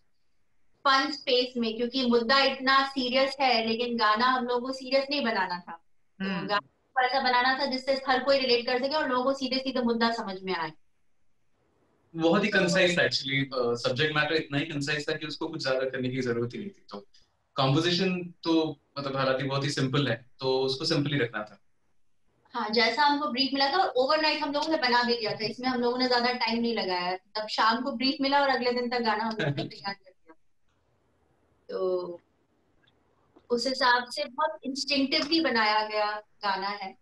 फन स्पेस में, क्योंकि मुद्दा इतना सीरियस है, लेकिन गाना हम लोगों को सीरियस नहीं बनाना था। तो गाना ऐसा बनाना था जिससे हर कोई रिलेट कर सके और लोगों को सीधे सीधे मुद्दा समझ में आए। बहुत ही कंसाइज था एक्चुअली, सब्जेक्ट मैटर इतना ही कंसाइज था कि उसको कुछ ज्यादा करने की जरूरत ही नहीं थी। तो कॉम्पोजिशन तो मतलब हालांकि बहुत ही सिंपल है, तो उसको सिंपल ही रखना था। हाँ, जैसा हमको ब्रीफ मिला था और ओवरनाइट हम लोगों ने बना भी दिया था, इसमें हम लोगों ने ज्यादा टाइम नहीं लगाया, तब शाम को ब्रीफ मिला और अगले दिन तक गाना हम लोगों ने तैयार कर दिया। तो उस हिसाब से बहुत इंस्टिंक्टिवली बनाया गया गाना है।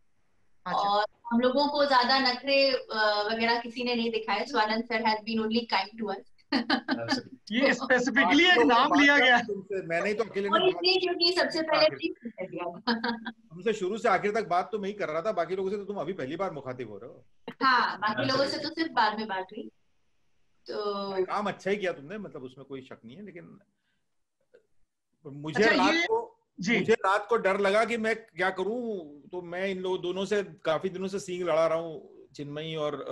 और हम लोगों को ज्यादा नखरे वगैरह किसी ने नहीं दिखाए। Swanand sir has been only kind to us. ये स्पेसिफिकली एक नाम लिया गया है। मैंने तो अकेले और इसलिए क्योंकि सबसे पहले ब्रीफ कर दिया। हमसे शुरू से आखिर तक बात तो मैं ही कर रहा था, बाकी लोगों से तो तुम अभी पहली बार मुखातिब हो रहे हो। हाँ, बाकी लोगों से तो सिर्फ बाद में बात हुई। तो काम अच्छा ही किया तुमने, मतलब उसमें कोई शक नहीं है, लेकिन मुझे रात को डर लगा कि मैं क्या करूं, तो मैं इन लोगों दोनों से काफी दिनों से सींग लड़ा रहा हूं, चिन्मयी और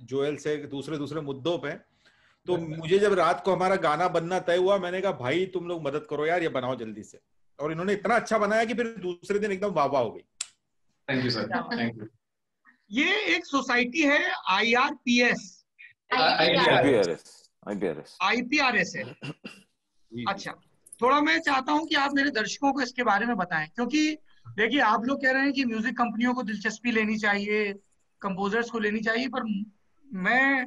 जोएल से, दूसरे मुद्दों पे। तो मुझे जब रात को हमारा गाना बनना तय हुआ, मैंने कहा भाई तुम लोग मदद करो यार, ये बनाओ जल्दी से। और इन्होंने इतना अच्छा बनाया कि फिर दूसरे दिन एकदम वाह वाह हो गई। Thank you sir, thank you. ये एक सोसाइटी है IRPS, IPRS है। अच्छा, थोड़ा मैं चाहता हूं कि आप मेरे दर्शकों को इसके बारे में बताएं, क्योंकि देखिए आप लोग कह रहे हैं कि म्यूजिक कंपनियों को दिलचस्पी लेनी चाहिए, कंपोजर्स को लेनी चाहिए, पर मैं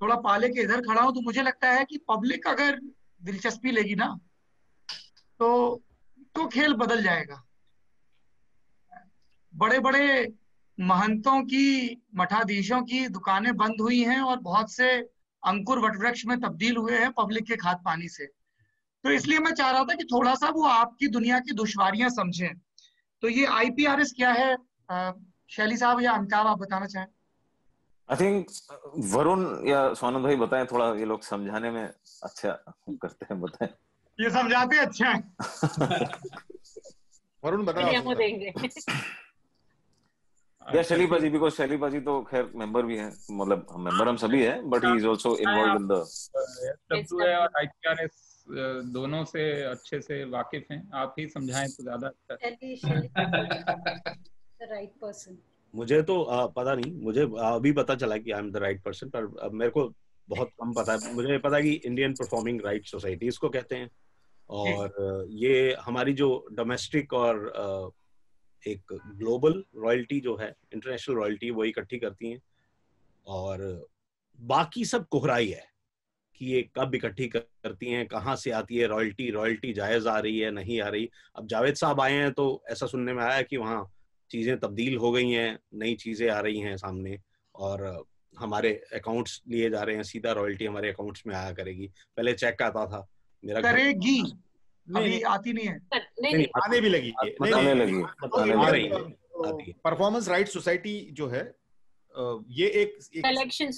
थोड़ा पाले के इधर खड़ा हूं, तो मुझे लगता है कि पब्लिक अगर दिलचस्पी लेगी ना तो खेल बदल जाएगा। बड़े बड़े महंतों की, मठाधीशों की दुकानें बंद हुई हैं और बहुत से अंकुर वटवृक्ष में तब्दील हुए हैं पब्लिक के खाद पानी से। तो इसलिए मैं चाह रहा था कि थोड़ा सा वो आपकी दुनिया की दुश्वारियां समझें। तो ये IPRS क्या है, शैली साहब या अमिताभ आप बताना चाहें? आई थिंक वरुण या स्वानंद भाई बताएं, थोड़ा ये लोग समझाने में अच्छा करते हैं, बताएं। ये समझाते अच्छा है। वरुण बताओ। देंगे। या शैलीपा जी, बिकॉज़ शैलीपा जी तो खैर मेंबर भी हैं, मतलब मेंबर हम सभी हैं, but he is also involved in the WA और IPRS दोनों से अच्छे से वाकिफ हैं, आप ही समझाएं तो ज्यादा अच्छा। Right person. मुझे तो पता नहीं, मुझे अभी पता चला कि I am the right person, पर मेरे को बहुत कम पता है। मुझे पता है कि इंडियन परफॉर्मिंग राइट्स सोसाइटी इसको कहते हैं, और ये हमारी जो डोमेस्टिक और एक ग्लोबल रॉयल्टी जो है, इंटरनेशनल रॉयल्टी, वो इकट्ठी करती हैं। और बाकी सब कोहराई है कि ये कब इकट्ठी करती हैं, कहाँ से आती है रॉयल्टी जायज आ रही है, नहीं आ रही। अब जावेद साहब आए हैं तो ऐसा सुनने में आया कि वहाँ चीजें तब्दील हो गई हैं, नई चीजें आ रही हैं सामने, और हमारे अकाउंट्स लिए जा रहे हैं, सीधा रॉयल्टी हमारे अकाउंट्स में आया करेगी। पहले चेक आता था, मेरा करेगी, अभी आती नहीं है। नहीं आने भी लगी, आने लगी। परफॉर्मेंस राइट सोसाइटी जो है, ये एक कलेक्शन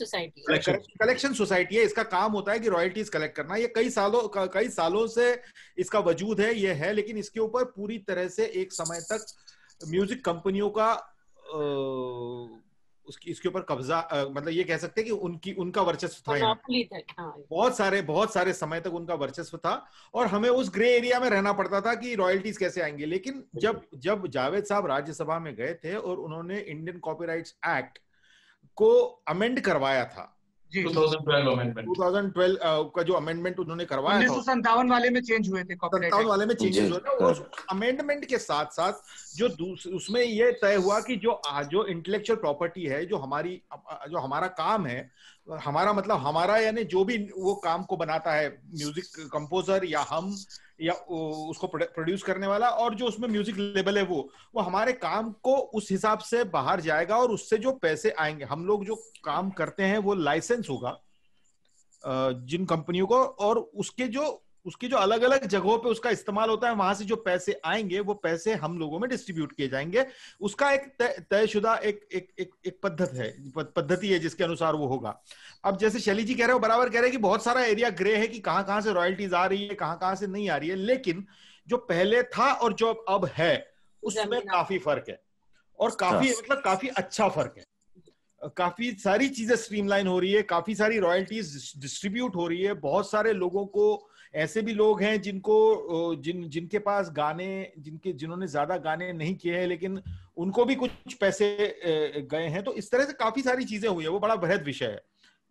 सोसाइटी है। इसका काम होता है कि रॉयल्टीज कलेक्ट करना। ये कई सालों से इसका वजूद है, ये है, लेकिन इसके ऊपर पूरी तरह से एक समय तक म्यूजिक कंपनियों का इसके ऊपर कब्जा, मतलब ये कह सकते हैं कि उनका वर्चस्व था। बहुत सारे समय तक उनका वर्चस्व था, और हमें उस ग्रे एरिया में रहना पड़ता था कि रॉयल्टीज कैसे आएंगे। लेकिन जब जावेद साहब राज्यसभा में गए थे और उन्होंने इंडियन कॉपीराइट्स एक्ट को अमेंड करवाया था, 2012 का जो अमेंडमेंट उन्होंने करवाया था, 1957 वाले में चेंज हुए थे, 57 वाले में चेंजेस हुए थे। उस अमेंडमेंट के साथ साथ जो उसमें ये तय हुआ कि जो इंटेलेक्चुअल प्रॉपर्टी है, जो हमारा काम है, हमारा मतलब हमारा यानी जो भी वो काम को बनाता है, म्यूजिक कंपोजर या हम या उसको प्रोड्यूस करने वाला, और जो उसमें म्यूजिक लेबल है वो हमारे काम को उस हिसाब से बाहर जाएगा, और उससे जो पैसे आएंगे, हम लोग जो काम करते हैं वो लाइसेंस होगा जिन कंपनियों को, और उसकी जो अलग अलग जगहों पे उसका इस्तेमाल होता है, वहां से जो पैसे आएंगे वो पैसे हम लोगों में डिस्ट्रीब्यूट किए जाएंगे। उसका एक तयशुदा एक पद्धति है जिसके अनुसार वो होगा। अब जैसे शैली जी कह रहे हो, बराबर कह रहे हैं कि बहुत सारा एरिया ग्रे है कि कहां से रॉयल्टीज आ रही है, कहां से नहीं आ रही है, लेकिन जो पहले था और जो अब है उसमें काफी फर्क है, और काफी अच्छा फर्क है। काफी सारी चीजें स्ट्रीमलाइन हो रही है, काफी सारी रॉयल्टीज डिस्ट्रीब्यूट हो रही है। बहुत सारे लोगों को, ऐसे भी लोग हैं जिनके पास जिन्होंने ज्यादा गाने नहीं किए हैं, लेकिन उनको भी कुछ पैसे गए हैं। तो इस तरह से काफी सारी चीजें हुई है, वो बड़ा बृहद विषय है।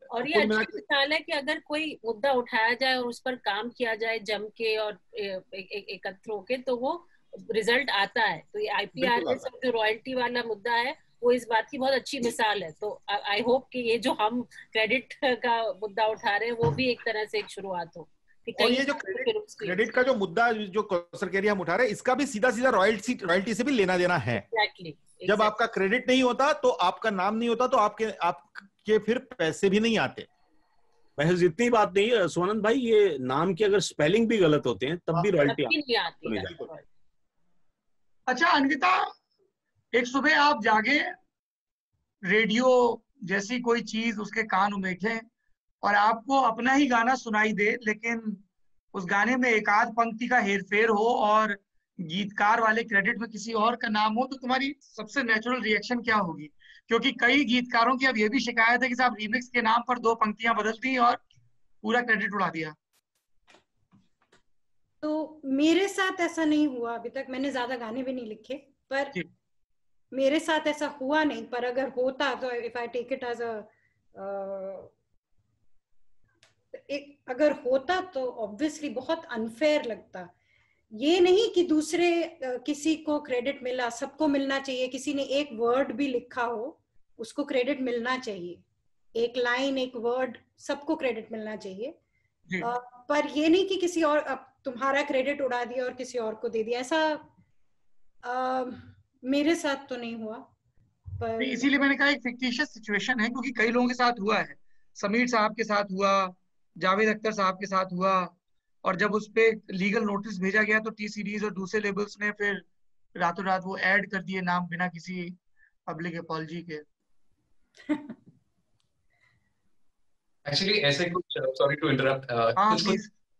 और ये अच्छा मिसाल है कि अगर कोई मुद्दा उठाया जाए और उस पर काम किया जाए जम के और एकत्र होके, तो वो रिजल्ट आता है। तो ये IPR सब जो रॉयल्टी वाला मुद्दा है वो इस बात की बहुत अच्छी मिसाल है। तो आई होप कि ये जो हम क्रेडिट का मुद्दा उठा रहे हैं वो भी एक तरह से एक शुरुआत हो। और ये जो क्रेडिट का जो मुद्दा जो कौसर कह रही है हम उठा रहे हैं, इसका भी सीधा सीधा रॉयल्टी से भी लेना देना है। Exactly. जब आपका क्रेडिट नहीं होता तो आपका नाम नहीं होता तो आपके फिर पैसे भी नहीं आते। महज इतनी बात नहीं है सोनंद भाई, ये नाम की अगर स्पेलिंग भी गलत होते हैं तब भी रॉयल्टी आती है। अच्छा अन्विता, एक सुबह आप जागे, रेडियो जैसी कोई चीज उसके कान उमेठे और आपको अपना ही गाना सुनाई दे, लेकिन उस गाने में एक आध पंक्ति का हेरफेर हो और गीतकार वाले क्रेडिट में किसी और का नाम हो, तो तुम्हारी सबसे नेचुरल रिएक्शन क्या होगी? क्योंकि कई गीतकारों की अब ये भी शिकायत है कि साहब रीमिक्स के नाम पर 2 पंक्तियां बदल दी और पूरा क्रेडिट उड़ा दिया। तो मेरे साथ ऐसा नहीं हुआ अभी तक, मैंने ज्यादा गाने भी नहीं लिखे, पर मेरे साथ ऐसा हुआ नहीं। पर अगर होता तो if I take it as अगर होता तो ऑब्वियसली बहुत अनफेयर लगता। ये नहीं कि दूसरे किसी को क्रेडिट मिला, सबको मिलना चाहिए। किसी ने एक वर्ड भी लिखा हो उसको क्रेडिट मिलना चाहिए, एक लाइन एक वर्ड सबको क्रेडिट मिलना चाहिए। पर ये नहीं कि किसी और तुम्हारा क्रेडिट उड़ा दिया और किसी और को दे दिया, ऐसा मेरे साथ तो नहीं हुआ। पर इसीलिए मैंने कहा एक फिक्टिशियस सिचुएशन है, क्योंकि कई लोगों के साथ हुआ है। समीर साहब के साथ हुआ, जावेद अख्तर साहब के साथ हुआ, और जब उस पे लीगल नोटिस भेजा गया तो टी सीरीज और दूसरे लेबल्स ने फिर रातों रात वो ऐड कर दिए नाम बिना किसी पब्लिक अपॉलजी के। एक्चुअली ऐसे कुछ, सॉरी टू इंटरप्ट, कुछ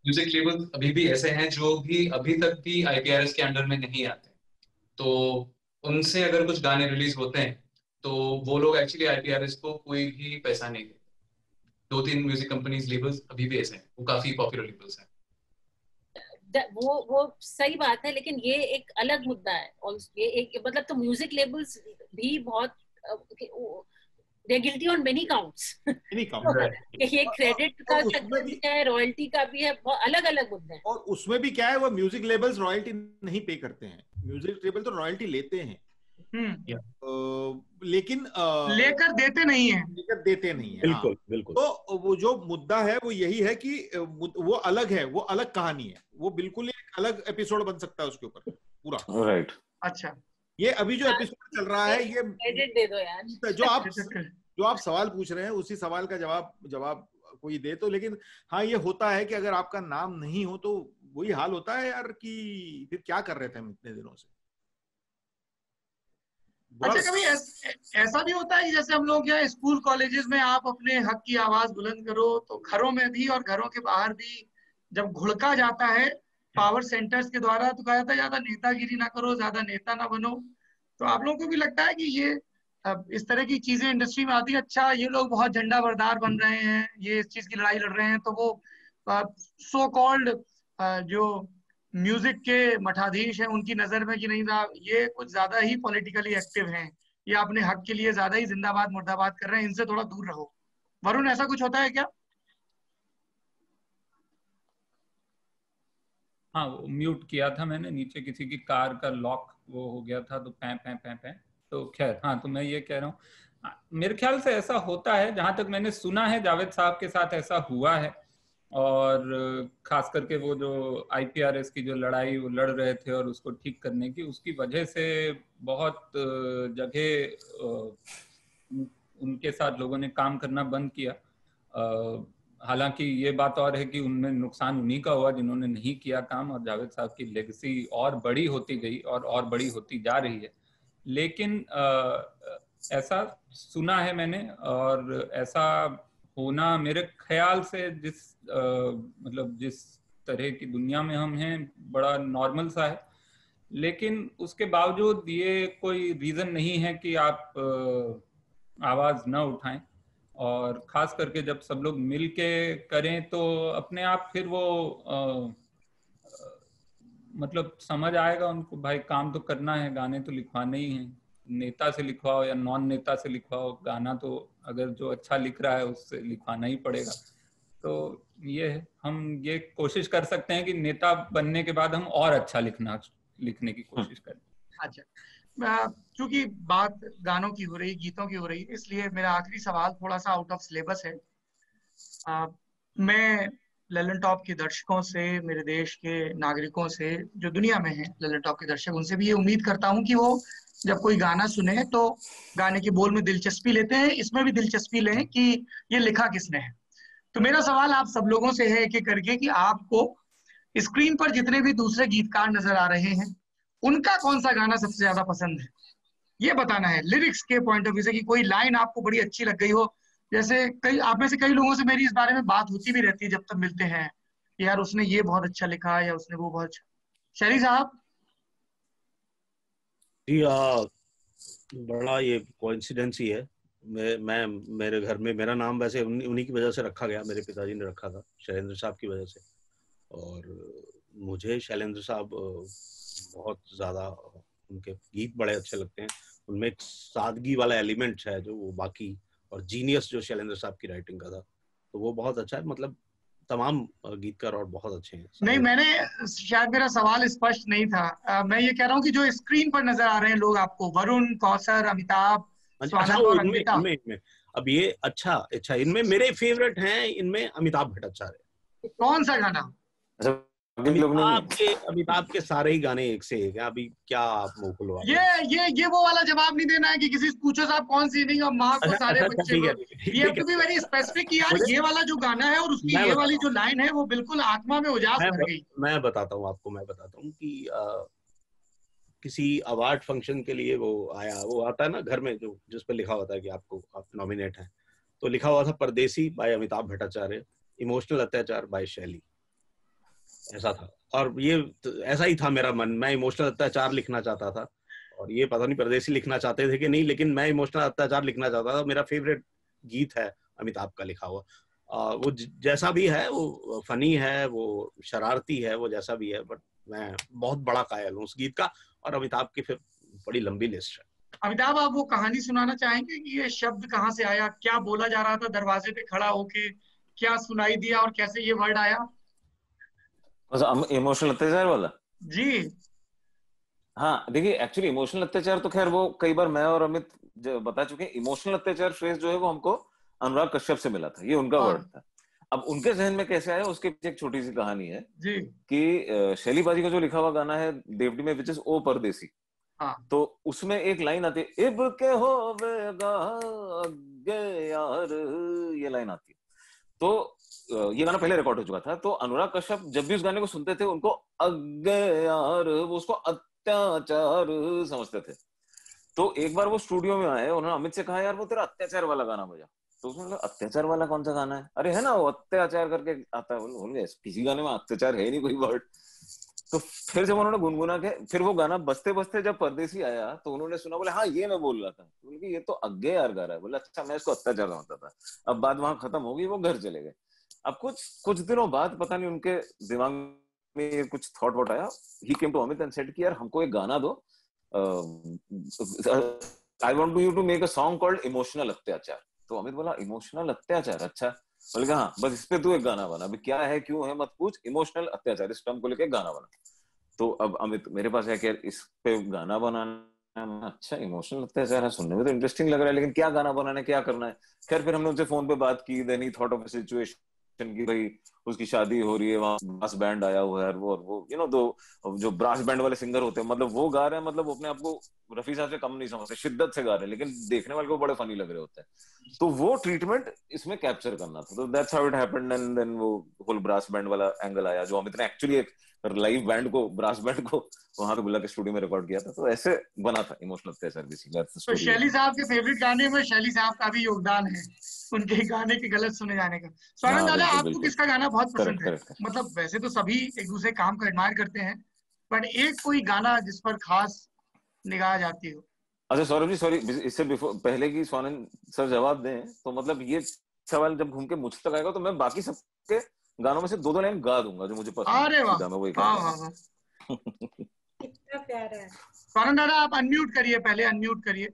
म्यूजिक लेबल अभी भी ऐसे हैं जो भी अभी तक भी IPRS के अंडर में नहीं आते, तो उनसे अगर कुछ गाने रिलीज होते हैं तो वो लोग एक्चुअली IPRS को कोई भी पैसा नहीं देते। 2-3 म्यूजिक कंपनीज लेबल्स अभी भी ऐसे हैं, वो काफी पॉपुलर लेबल्स हैं। वो सही बात है, लेकिन ये एक अलग मुद्दा है। और ये एक मतलब तो म्यूजिक लेबल्स भी बहुत they are guilty on many counts। ये क्रेडिट का भी है, रॉयल्टी का भी है, बहुत अलग अलग मुद्दे हैं। और उसमें भी क्या है, वो म्यूजिक लेबल्स रॉयल्टी नहीं पे करते हैं, म्यूजिक लेबल तो रॉयल्टी लेते हैं, लेकिन लेकर देते नहीं है, बिल्कुल बिल्कुल। तो वो जो मुद्दा है वो यही है कि वो अलग है, वो अलग कहानी है, वो बिल्कुल एक अलग एपिसोड बन सकता है उसके ऊपर पूरा। राइट। अच्छा, ये अभी जो एपिसोड चल रहा है, ये क्रेडिट दे दो यार। जो आप सवाल पूछ रहे हैं उसी सवाल का जवाब कोई दे तो। लेकिन हाँ, ये होता है कि अगर आपका नाम नहीं हो तो वही हाल होता है यार कि फिर क्या कर रहे थे हम इतने दिनों से। अच्छा, कभी ऐसा भी होता है कि जैसे हम लोग या स्कूल कॉलेजेस में आप अपने हक की आवाज बुलंद करो, तो घरों में भी और घरों के बाहर भी जब घुड़का जाता है पावर सेंटर्स के द्वारा, तो कहा जाता है ज्यादा नेतागिरी ना करो, ज्यादा नेता ना बनो। तो आप लोगों को भी लगता है कि ये इस तरह की चीजें इंडस्ट्री में आती है, अच्छा ये लोग बहुत झंडा बरदार बन रहे हैं, ये इस चीज की लड़ाई लड़ रहे हैं, तो वो सो कॉल्ड जो म्यूजिक के मठाधीश हैं उनकी नजर में कि नहीं साहब ये कुछ ज्यादा ही पॉलिटिकली एक्टिव हैं, ये अपने हक के लिए ज्यादा ही जिंदाबाद मुर्दाबाद कर रहे हैं, इनसे थोड़ा दूर रहो। वरुण, ऐसा कुछ होता है क्या? हाँ, वो म्यूट किया था मैंने, नीचे किसी की कार का लॉक वो हो गया था तो पैं तो खैर, हाँ, तो मैं ये कह रहा हूँ मेरे ख्याल से ऐसा होता है, जहां तक मैंने सुना है जावेद साहब के साथ ऐसा हुआ है। और खास करके वो जो IPRS की जो लड़ाई वो लड़ रहे थे और उसको ठीक करने की, उसकी वजह से बहुत जगह उनके साथ लोगों ने काम करना बंद किया। हालांकि ये बात और है कि उनमें नुकसान उन्हीं का हुआ जिन्होंने नहीं किया काम, और जावेद साहब की लेगेसी और बड़ी होती गई और बड़ी होती जा रही है। लेकिन ऐसा सुना है मैंने, और ऐसा होना मेरे ख्याल से मतलब जिस तरह की दुनिया में हम हैं बड़ा नॉर्मल सा है। लेकिन उसके बावजूद ये कोई रीजन नहीं है कि आप आवाज न उठाएं, और खास करके जब सब लोग मिल के करें तो अपने आप फिर वो मतलब समझ आएगा उनको, भाई काम तो करना है, गाने तो लिखवाने ही हैं, नेता से लिखवाओ या नॉन नेता से लिखवाओ, गाना तो अगर जो अच्छा लिख रहा है उससे लिखवाना ही पड़ेगा। तो ये है, हम ये कोशिश कर सकते हैं कि नेता बनने के बाद हम और अच्छा लिखना लिखने की कोशिश करें। अच्छा, क्योंकि बात गानों की हो रही, गीतों की हो रही, इसलिए मेरा आखिरी सवाल थोड़ा सा आउट ऑफ सिलेबस है। मैं ललन टॉप के दर्शकों से, मेरे देश के नागरिकों से जो दुनिया में हैं ललन टॉप के दर्शक, उनसे भी ये उम्मीद करता हूँ कि वो जब कोई गाना सुने तो गाने के बोल में दिलचस्पी लेते हैं, इसमें भी दिलचस्पी लें कि ये लिखा किसने है। तो मेरा सवाल आप सब लोगों से है एक एक करके कि आपको स्क्रीन पर जितने भी दूसरे गीतकार नजर आ रहे हैं उनका कौन सा गाना सबसे ज्यादा पसंद है, ये बताना है लिरिक्स के पॉइंट ऑफ व्यू से, कि कोई लाइन आपको बड़ी अच्छी लग गई हो। जैसे कई आप में से कई लोगों से मेरी इस बारे में बात होती भी रहती है जब तक मिलते हैं, यार उसने ये बहुत अच्छा लिखा है या उसने वो बहुत अच्छा। शैली साहब। जी बड़ा ये कोइंसिडेंस ही है। मैं मेरे घर में मेरा नाम वैसे उन्हीं की वजह से रखा गया, मेरे पिताजी ने रखा था शैलेंद्र साहब की वजह से। और मुझे शैलेंद्र साहब बहुत ज्यादा, उनके गीत बड़े अच्छे लगते हैं। उनमें एक सादगी वाला एलिमेंट है जो वो बाकी, और जीनियस जो शैलेंद्र साहब की राइटिंग का था, तो वो बहुत अच्छा है। मतलब तमाम गीतकार और बहुत अच्छे हैं। नहीं, मैंने शायद मेरा सवाल स्पष्ट नहीं था। मैं ये कह रहा हूँ कि जो स्क्रीन पर नजर आ रहे हैं लोग आपको, वरुण, कौसर, अमिताभ, स्वानंद और अन्विता। इनमें अब ये अच्छा इनमें मेरे फेवरेट हैं, इनमें अमिताभ भट्टाचार्य। कौन सा गाना? अमिताभ के सारे ही गाने एक से एक हैं। अभी क्या आप मुंह खुलवा, ये वो वाला जवाब नहीं देना है कि किसी से पूछो साहब कौन सी नहीं, और माँ को सारे बच्चे को। ये have to be very specific कि यार ये वाला जो गाना है और उसकी ये वाली जो लाइन है वो बिल्कुल आत्मा में उजास भर गई। मैं बताता हूँ आपको, कि किसी अवार्ड फंक्शन के लिए वो आता है ना घर में, जो जिस पर लिखा होता है कि आप नॉमिनेट हैं, तो लिखा हुआ था परदेसी बाय अमिताभ भट्टाचार्य, इमोशनल अत्याचार बाय शैली, ऐसा था। और ये ऐसा ही था मेरा मन, मैं इमोशनल अत्याचार लिखना चाहता था, और ये पता नहीं परदेसी लिखना चाहते थे कि नहीं, लेकिन मैं इमोशनल अत्याचार लिखना चाहता था। मेरा फेवरेट गीत है अमिताभ का लिखा हुआ। वो जैसा भी है, वो फनी है, वो शरारती है, वो जैसा भी है, बट मैं बहुत बड़ा कायल हूँ उस गीत का। और अमिताभ की फिर बड़ी लंबी लिस्ट है। अमिताभ, आप वो कहानी सुनाना चाहेंगे कि ये शब्द कहाँ से आया, क्या बोला जा रहा था दरवाजे पे खड़ा होके, क्या सुनाई दिया और कैसे ये वर्ड आया? इमोशनल अत्याचार वाला? जी हाँ, देखिए एक्चुअली इमोशनल अत्याचार तो खैर वो कई बार मैं और अमित बता चुके हैं। इमोशनल अत्याचार फ्रेज जो है वो हमको अनुराग कश्यप से मिला था, ये उनका वर्ड था। अब उनके जहन में कैसे आया उसके पीछे एक छोटी सी कहानी है जी, कि शैली बाजी का जो लिखा हुआ गाना है देवडी में, विच इज ओ परदेसी, तो उसमें एक लाइन आती है, इब के होवेगा अगे यार, ये लाइन आती है। तो ये गाना पहले रिकॉर्ड हो चुका था, तो अनुराग कश्यप जब भी उस गाने को सुनते थे उनको अगे यार, वो उसको अत्याचार समझते थे। तो एक बार वो स्टूडियो में आए, उन्होंने अमित से कहा यार वो तेरा अत्याचार वाला गाना बजा। तो उसने कहा अत्याचार वाला कौन सा गाना है? अरे है ना वो अत्याचार करके आता है। किसी गाने में अत्याचार है नहीं कोई वर्ड। तो फिर जब उन्होंने गुनगुना के, फिर वो गाना बजते बजते जब परदेसी आया तो उन्होंने सुना, बोले हाँ ये मैं बोल रहा था। बोले ये तो अग्गे यार गा रहा है। बोले अच्छा, मैं इसको अत्याचार समझता था। अब बात वहां खत्म होगी, वो घर चले गए। अब कुछ दिनों बाद पता नहीं उनके दिमाग में कुछ थॉट वॉट आया, he came to Amit and said कि यार हमको एक गाना दो, I want you to make a song called emotional Atyachar. तो अमित बोला इमोशनल अत्याचार, अच्छा। बोले हाँ बस इस पे तू एक गाना बना, अभी क्या है क्यों है मत पूछ, इमोशनल अत्याचार इस टर्म को लेके गाना बना। तो अब अमित मेरे पास है कि इस पे गाना बनाना, अच्छा इमोशनल अत्याचार है, सुनने में तो इंटरेस्टिंग लग रहा है, लेकिन क्या गाना बनाना है, क्या करना है। खैर फिर हमने उनसे फोन पे बात की, then he thought of a situation की भाई उसकी शादी हो रही है, वहां ब्रास बैंड आया हुआ है, वो यू नो दो जो ब्रास बैंड वाले सिंगर होते हैं, मतलब वो गा रहे हैं, मतलब वो अपने आप को रफी साहब से कम नहीं समझते, शिद्दत से गा रहे हैं, लेकिन देखने वाले को बड़े फनी लग रहे होते हैं। तो वो ट्रीटमेंट इसमें कैप्चर करना था, तो that's how it happened. And then वो होल ब्रास बैंड वाला एंगल आया, जो अमित ने एक्चुअली एक लाइव बैंड को, ब्रास बैंड को वहां पे बुला के स्टूडियो में रिकॉर्ड किया था। तो ऐसे बना था इमोशनल अत्याचार बेसिकली। तो शैली साहब के फेवरेट गाने में शैली साहब का भी योगदान है, उनके गाने के गलत सुने जाने का। स्वानंद दादा, आपको किसका गाना बहुत पसंद है? मतलब वैसे तो सभी एक दूसरे काम को एडमायर करते हैं, बट एक कोई गाना जिस पर खास निगाह जाती हो? अच्छा सौरभ जी, सॉरी, इससे पहले की स्वानंद सर जवाब दें, तो मतलब ये सवाल जब घूम के मुझ तक आएगा तो मैं बाकी सबके गानों में से 2-2 लाइन गा दूंगा जो मुझे पसंद है। अरे वाह, कितना प्यारा है। स्वानंद दादा आप अनम्यूट करिए, पहले अनम्यूट करिए।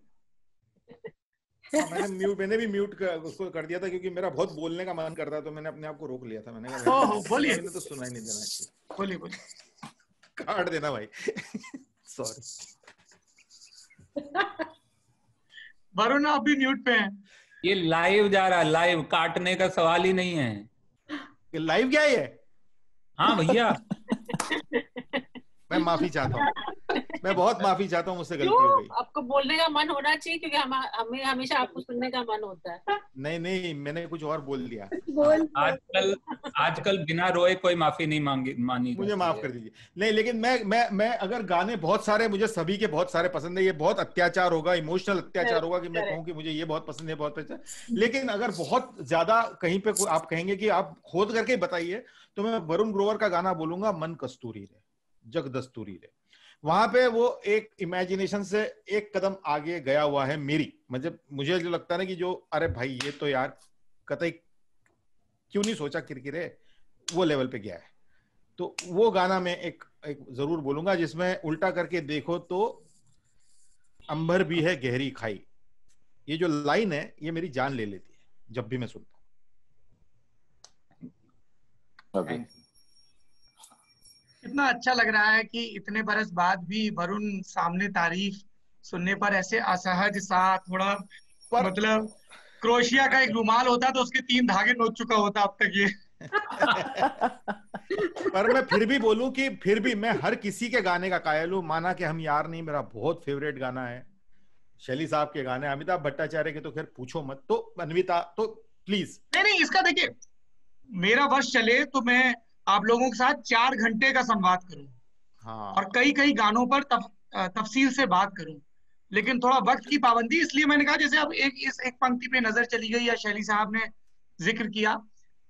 मैंने भी म्यूट उसको कर दिया था क्योंकि मेरा बहुत बोलने का मन करता है, तो मैंने अपने आप को रोक लिया था। मैंने कहा बोलिए, मैंने तो सुना ही नहीं देना। बोलिए। काट देना भाई। सॉरी। वरुण आप भी म्यूट पे हैं। ये लाइव जा रहा है, लाइव, काटने का सवाल ही नहीं है। लाइव क्या है? हाँ भैया। मैं माफी चाहता हूँ, मैं बहुत माफी चाहता हूँ, मुझसे गलती हो गई। आपको बोलने का मन होना चाहिए क्योंकि हमें हमेशा आपको सुनने का मन होता है। नहीं, मैंने कुछ और बोल दिया। आजकल बिना रोए कोई माफी नहीं मानी। मुझे माफ कर दीजिए। नहीं, लेकिन मैं अगर गाने बहुत सारे, मुझे सभी के बहुत सारे पसंद है। ये बहुत अत्याचार होगा, इमोशनल अत्याचार होगा कि मैं कहूँ कि मुझे ये बहुत पसंद है, बहुत पसंद है। लेकिन अगर बहुत ज्यादा कहीं पे आप कहेंगे कि आप खोद करके बताइए, तो मैं वरुण ग्रोवर का गाना बोलूंगा, मन कस्तूरी रे जग दस्तूरी रे। वहां पे वो एक इमेजिनेशन से एक कदम आगे गया हुआ है मेरी, मतलब मुझे जो लगता है ना कि जो, अरे भाई ये तो यार कतई क्यों नहीं सोचा किरकिरे, वो लेवल पे गया है। तो वो गाना मैं एक जरूर बोलूंगा, जिसमें उल्टा करके देखो तो अंबर भी है गहरी खाई। ये जो लाइन है ये मेरी जान ले लेती है जब भी मैं सुनता हूँ। कितना अच्छा लग रहा है कि इतने बरस बाद भी वरुण सामने तारीफ सुनने पर ऐसे असहज सा, थोड़ा मतलब क्रोशिया का एक रुमाल होता तो उसके 3 धागे नोच चुका होता अब तक ये। पर मैं फिर भी बोलूं कि फिर भी मैं हर किसी के गाने का कायल हूं। माना कि हम यार नहीं मेरा बहुत फेवरेट गाना है, शैली साहब के गाने, अमिताभ भट्टाचार्य के तो खैर पूछो मत, तो अन्विता तो प्लीज। नहीं, इसका देखिए, मेरा वश चले तो मैं आप लोगों के साथ 4 घंटे का संवाद करूं। हाँ। और कई गानों पर तफसील से बात करूं, लेकिन थोड़ा वक्त की पाबंदी, इसलिए मैंने कहा जैसे अब एक पंक्ति पे नजर चली गई या शैली साहब ने जिक्र किया,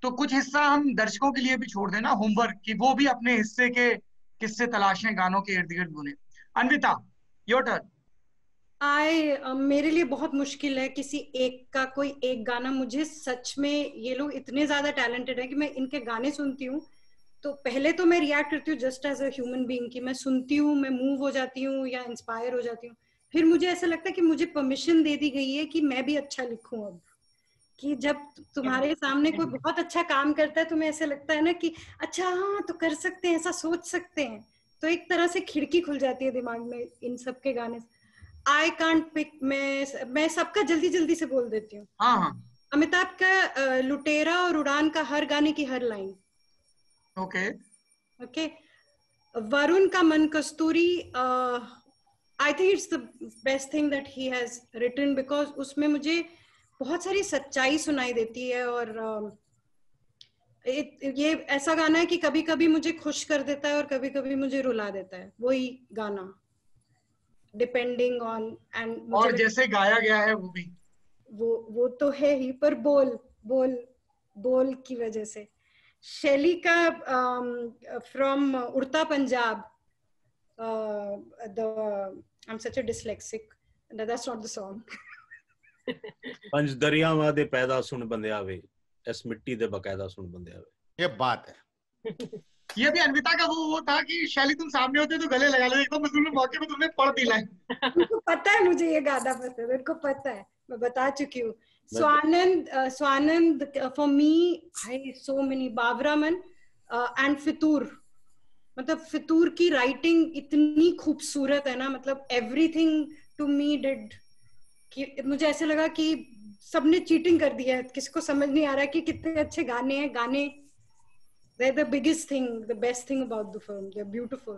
तो कुछ हिस्सा हम दर्शकों के लिए भी छोड़ देना, होमवर्क, कि वो भी अपने हिस्से के किस्से तलाशें, गानों के इर्द गिर्द बुने। Anvita, your turn. मेरे लिए बहुत मुश्किल है किसी एक का कोई एक गाना। मुझे सच में ये लोग इतने ज्यादा टैलेंटेड है कि मैं इनके गाने सुनती हूँ तो पहले तो मैं रिएक्ट करती हूँ just as a human being, कि मैं सुनती हूँ, मैं मूव हो जाती हूँ या इंस्पायर हो जाती हूँ। फिर मुझे ऐसा लगता है कि मुझे परमिशन दे दी गई है कि मैं भी अच्छा लिखूं अब, कि जब तुम्हारे सामने कोई बहुत अच्छा काम करता है तुम्हें ऐसे लगता है ना कि अच्छा हाँ तो कर सकते हैं, ऐसा सोच सकते हैं, तो एक तरह से खिड़की खुल जाती है दिमाग में इन सब के गाने। आई कांट पिक, मैं सबका जल्दी जल्दी से बोल देती हूँ। हाँ। अमिताभ का लुटेरा और उड़ान का हर गाने की हर लाइन। ओके। वरुण का Mann Kasturi, I think it's the best thing that he has written, because उसमें मुझे बहुत सारी सच्चाई सुनाई देती है। और ये ऐसा गाना है कि कभी कभी मुझे खुश कर देता है और कभी कभी मुझे रुला देता है, वही गाना, डिपेंडिंग ऑन एंड। और जैसे गाया गया है वो तो है ही, पर बोल की वजह से। शैली का फ्रॉम उड़ता Punjab, I'm such a dyslexic, that's not the song. पंज दरियावां दे पैदा सुन बंदिया वे, इस मिट्टी दे बकायदा सुन बंदिया वे। ये बात है। ये भी अन्विता का वो था कि शैली तुम सामने होते तो गले लगा ले, एकदम तुमने मौके पे तुमने पढ़ दी लाइन। उनको पता है मुझे ये गाना पसंद है, उनको पता है, मैं बता चुकी हूँ। Swanand for me, so many, बाबरामन एंड फितूर। मतलब फितूर की राइटिंग इतनी खूबसूरत है ना, मतलब एवरीथिंग टू मी डिड, कि मुझे ऐसे लगा कि सबने चीटिंग कर दिया है, किसको समझ नहीं आ रहा कि कितने अच्छे गाने हैं। गाने they're the biggest thing, the best thing about the film, they're beautiful.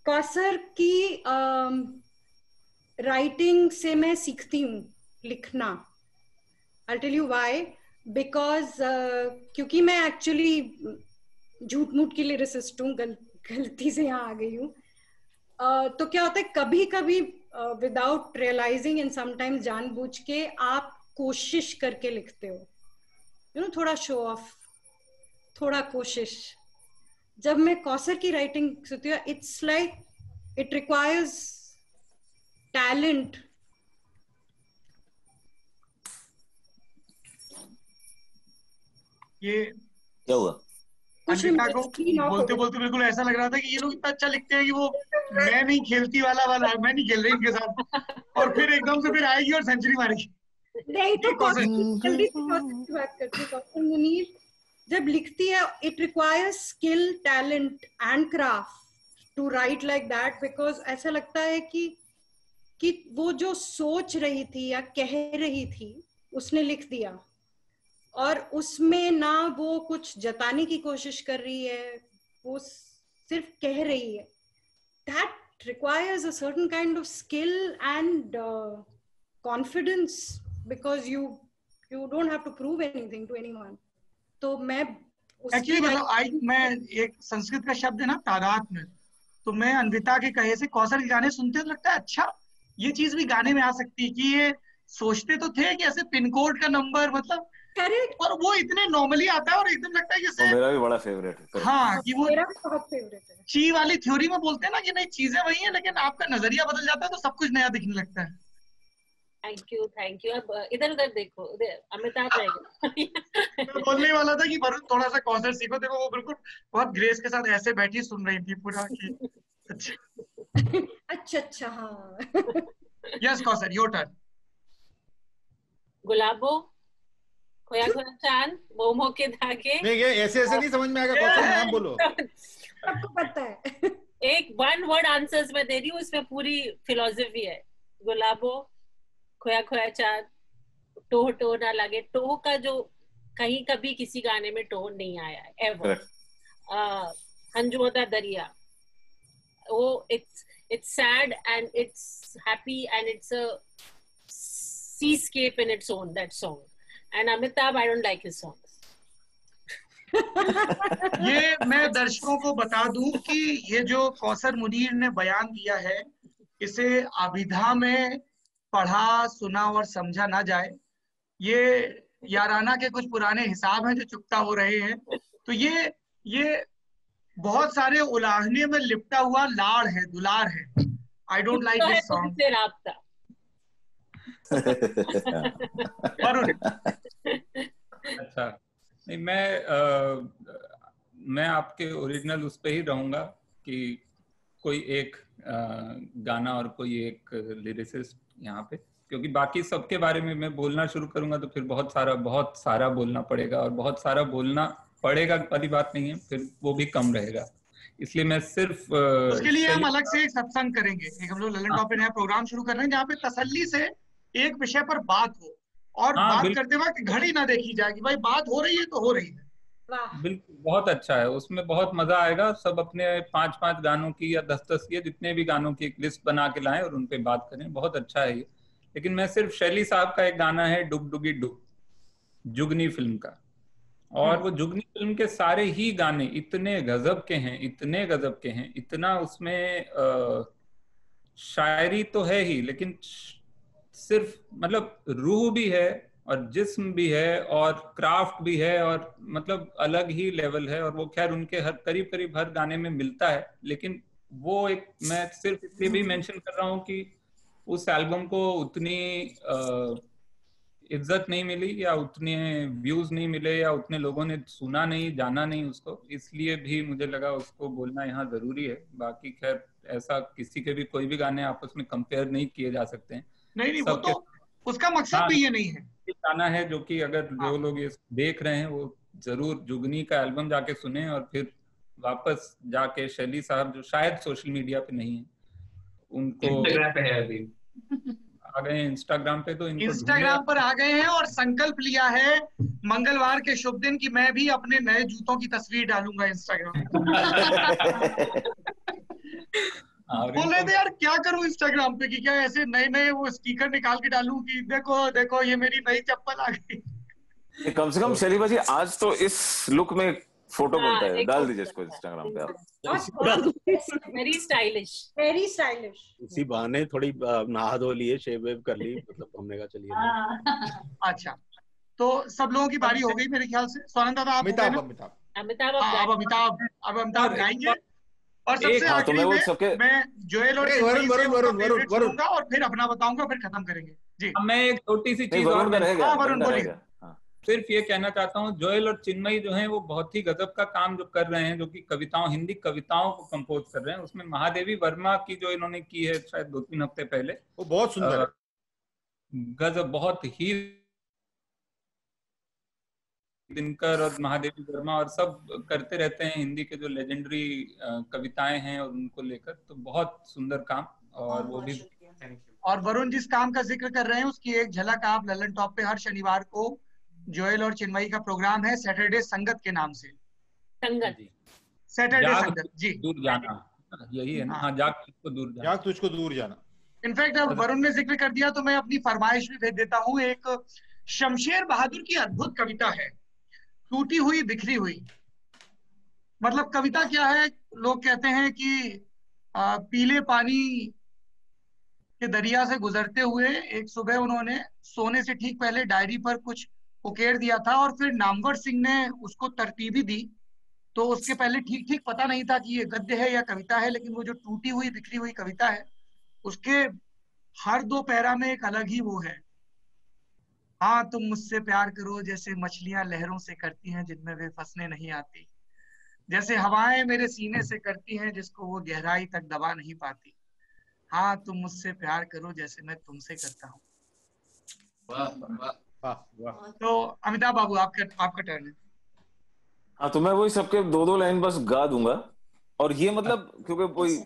Kausar की राइटिंग से मैं सीखती हूँ लिखना। I'll tell you why, because क्योंकि मैं एक्चुअली झूठ मूठ की लिरिसिस्ट हूँ, गलती से यहाँ आ गई हूँ। तो क्या होता है कभी कभी विदाउट रियलाइजिंग एंड समटाइम्स जानबूझ के आप कोशिश करके लिखते हो, यू नो, थोड़ा शो ऑफ, थोड़ा कोशिश। जब मैं कौसर की राइटिंग सुनती हूँ, it's like it requires talent. ये क्या हुआ? अन्विता को बोलते बोलते बिल्कुल ऐसा लग रहा था कि ये लोग इतना अच्छा लिखते हैं कि वो मैं नहीं खेलती वाला मैं नहीं खेल रही इनके साथ, और फिर एकदम से फिर आएगी और सेंचुरी मारेगी। नहीं तो जल्दी से बात करती हूँ। कौसर मुनीर जब लिखती है, it requires skill, talent and craft to write like that, because ऐसा लगता है कि वो जो सोच रही थी या कह रही थी उसने लिख दिया, और उसमें ना वो कुछ जताने की कोशिश कर रही है, वो सिर्फ कह रही है. That requires a certain kind of skill and confidence, because you don't have to prove anything to anyone. तो मैं एक्चुअली मैं एक संस्कृत का शब्द है ना तादात में, तो मैं अन्विता के कहे से कौशल के गाने सुनते तो लगता है अच्छा ये चीज भी गाने में आ सकती है, कि ये सोचते तो थे कि ऐसे पिन कोड का नंबर मतलब, और वो इतने नॉर्मली आता है और एकदम लगता है जैसे मेरा भी बड़ा फेवरेट है. हाँ, कि वो मेरा भी बहुत फेवरेट है. ची वाली थ्योरी में बोलते हैं ना कि नहीं चीजें वही हैं लेकिन आपका नजरिया बदल जाता है तो सब कुछ नया दिखने लगता है. Thank you. अब इधर उधर देखो, अमिताभ रहेगा. बोलने वाला था कि वरुण थोड़ा सा कौशल सीखो. देखो वो बिल्कुल बहुत ग्रेस के साथ ऐसे बैठी सुन रही थी पूरा कि अच्छा हाँ. Yes Kaushal, your turn. Gulabo, खोया खोया चांद, मोमो के धागे. नहीं ये ऐसे नहीं समझ में आएगा. कौशल नाम बोलो. सबको पता है. एक वन वर्ड आंसर्स मैं दे रही हूँ, इसमें पूरी फिलोसफी है. गुलाबो, खोया खोया चांद, टोह टोह ना लगे. टोह का जो कहीं कभी किसी गाने में टोह नहीं आया है एवर. हंजुमता दरिया, वो it's sad and it's happy and it's a seascape in its own, that song. And Amitabh, I don't like his songs. ये मैं दर्शकों को बता दूं कि ये जो कौसर मुनीर ने बयान दिया है इसे अभिधा में पढ़ा सुना और समझा ना जाए. ये याराना के कुछ पुराने हिसाब हैं जो चुकता हो रहे हैं. तो ये बहुत सारे उलाहने में लिपटा हुआ लाड़ है, दुलार है. I don't like this song. अच्छा नहीं, मैं आपके ओरिजिनल उस पे ही रहूंगा कि कोई एक गाना और कोई एक लिरिसिस्ट यहाँ पे, क्योंकि बाकी सबके बारे में मैं बोलना शुरू करूंगा तो फिर बहुत सारा बोलना पड़ेगा, और बहुत सारा बोलना पड़ेगा वाली बात नहीं है, फिर वो भी कम रहेगा. इसलिए मैं सिर्फ उसके लिए हम अलग से एक सत्संग करेंगे. एक हम लोग ललन टॉप पे नया प्रोग्राम शुरू कर रहे हैं जहाँ पे तसल्ली से एक विषय पर बात हो, और बात करते वक्त घड़ी ना देखी जाए कि भाई बात हो रही है तो हो रही है. बिल्कुल, बहुत अच्छा है. उसमें बहुत मजा आएगा. सब अपने 5-5 गानों की या 10-10 की जितने भी गानों की एक लिस्ट बना के लाएं और उन पे बात करें. बहुत अच्छा है ये. लेकिन मैं सिर्फ शैली साहब का एक गाना है डुग डुगी डुग, जुगनी फिल्म का, और वो जुगनी फिल्म के सारे ही गाने इतने गजब के हैं, इतना उसमें शायरी तो है ही, लेकिन सिर्फ मतलब रूह भी है और जिस्म भी है और क्राफ्ट भी है, और मतलब अलग ही लेवल है. और वो खैर उनके करीब हर गाने में मिलता है. लेकिन वो एक मैं सिर्फ इसलिए भी मेंशन कर रहा हूँ कि उस एल्बम को उतनी इज्जत नहीं मिली, या उतने व्यूज नहीं मिले, या उतने लोगों ने सुना नहीं, जाना नहीं उसको. इसलिए भी मुझे लगा उसको बोलना यहाँ जरूरी है. बाकी खैर ऐसा किसी के भी कोई भी गाने आपस में कंपेयर नहीं किए जा सकते हैं. नहीं वो तो उसका मकसद भी ये नहीं है. गाना है जो कि अगर जो लोग ये देख रहे हैं वो जरूर जुगनी का एल्बम जाके सुने, और फिर वापस जाके शैली साहब जो शायद सोशल मीडिया पे नहीं है, उनको इंस्टाग्राम पे है अभी, आ गए हैं इंस्टाग्राम पे, तो इंस्टाग्राम पर आ गए हैं और संकल्प लिया है मंगलवार के शुभ दिन कि मैं भी अपने नए जूतों की तस्वीर डालूंगा इंस्टाग्राम पर. बोल रहे थे यार क्या करूं इंस्टाग्राम पे, कि क्या ऐसे नए वो स्टिकर निकाल के डालूं कि देखो ये मेरी नई चप्पल आ गई. कम से कम शैली बाजी आज तो इस लुक में फोटो बनता है, डाल दीजिए इसको इंस्टाग्राम पे आप. Very stylish. इसी बहाने थोड़ी नहा धो लिए, शेव वेव कर ली, मतलब हमने कहा चलिए. अच्छा तो सब लोगों की बारी हो गई मेरे ख्याल से. स्वानंद दादा आप अमिताभ गाएंगे, और सबसे आखिरी में मैं जोएल और वरुण और फिर अपना बताऊंगा, फिर खत्म करेंगे. जी मैं एक छोटी सी चीज और वरुण बोलिए. सिर्फ ये कहना चाहता हूँ, जोएल और चिन्मयी जो हैं वो बहुत ही गजब का काम जो कर रहे हैं, जो कि हिंदी कविताओं को कंपोज कर रहे हैं. उसमें महादेवी वर्मा की जो इन्होंने की है शायद 2-3 हफ्ते पहले, वो बहुत सुंदर है. गजब, बहुत ही दिनकर और महादेवी वर्मा और सब करते रहते हैं हिंदी के जो लेजेंडरी कविताएं हैं और उनको लेकर, तो बहुत सुंदर काम। और वो भी और वरुण जिस काम का जिक्र कर रहे हैं उसकी एक झलक आप ललन टॉप पे हर शनिवार को जोएल और चिन्मयी का प्रोग्राम है सैटरडे संगत के नाम से। संगत सैटरडे संगत जी, दूर जाना यही है ना। हाँ, जाग तुझको दूर जाना, जाग तुझको दूर जाना। इनफैक्ट अब वरुण ने जिक्र कर दिया तो मैं अपनी फरमाइश भी भेज देता हूँ। एक शमशेर बहादुर की अद्भुत कविता है टूटी हुई बिखरी हुई। मतलब कविता क्या है, लोग कहते हैं कि पीले पानी के दरिया से गुजरते हुए एक सुबह उन्होंने सोने से ठीक पहले डायरी पर कुछ उकेर दिया था और फिर नामवर सिंह ने उसको तरतीबी दी, तो उसके पहले ठीक ठीक पता नहीं था कि ये गद्य है या कविता है। लेकिन वो जो टूटी हुई बिखरी हुई कविता है उसके हर दो पैरा में एक अलग ही वो है। हाँ तुम मुझसे प्यार करो जैसे मछलियां लहरों से करती हैं जिनमें वे फंसने नहीं आती, जैसे हवाएं मेरे सीने से करती हैं जिसको वो गहराई तक दबा नहीं पाती। हाँ तुम मुझसे प्यार करो जैसे मैं तुमसे करता हूँ। तो अमिताभ बाबू आपका टर्न है। हाँ, तो मैं वही सबके दो दो लाइन बस गा दूंगा। और ये मतलब क्योंकि वही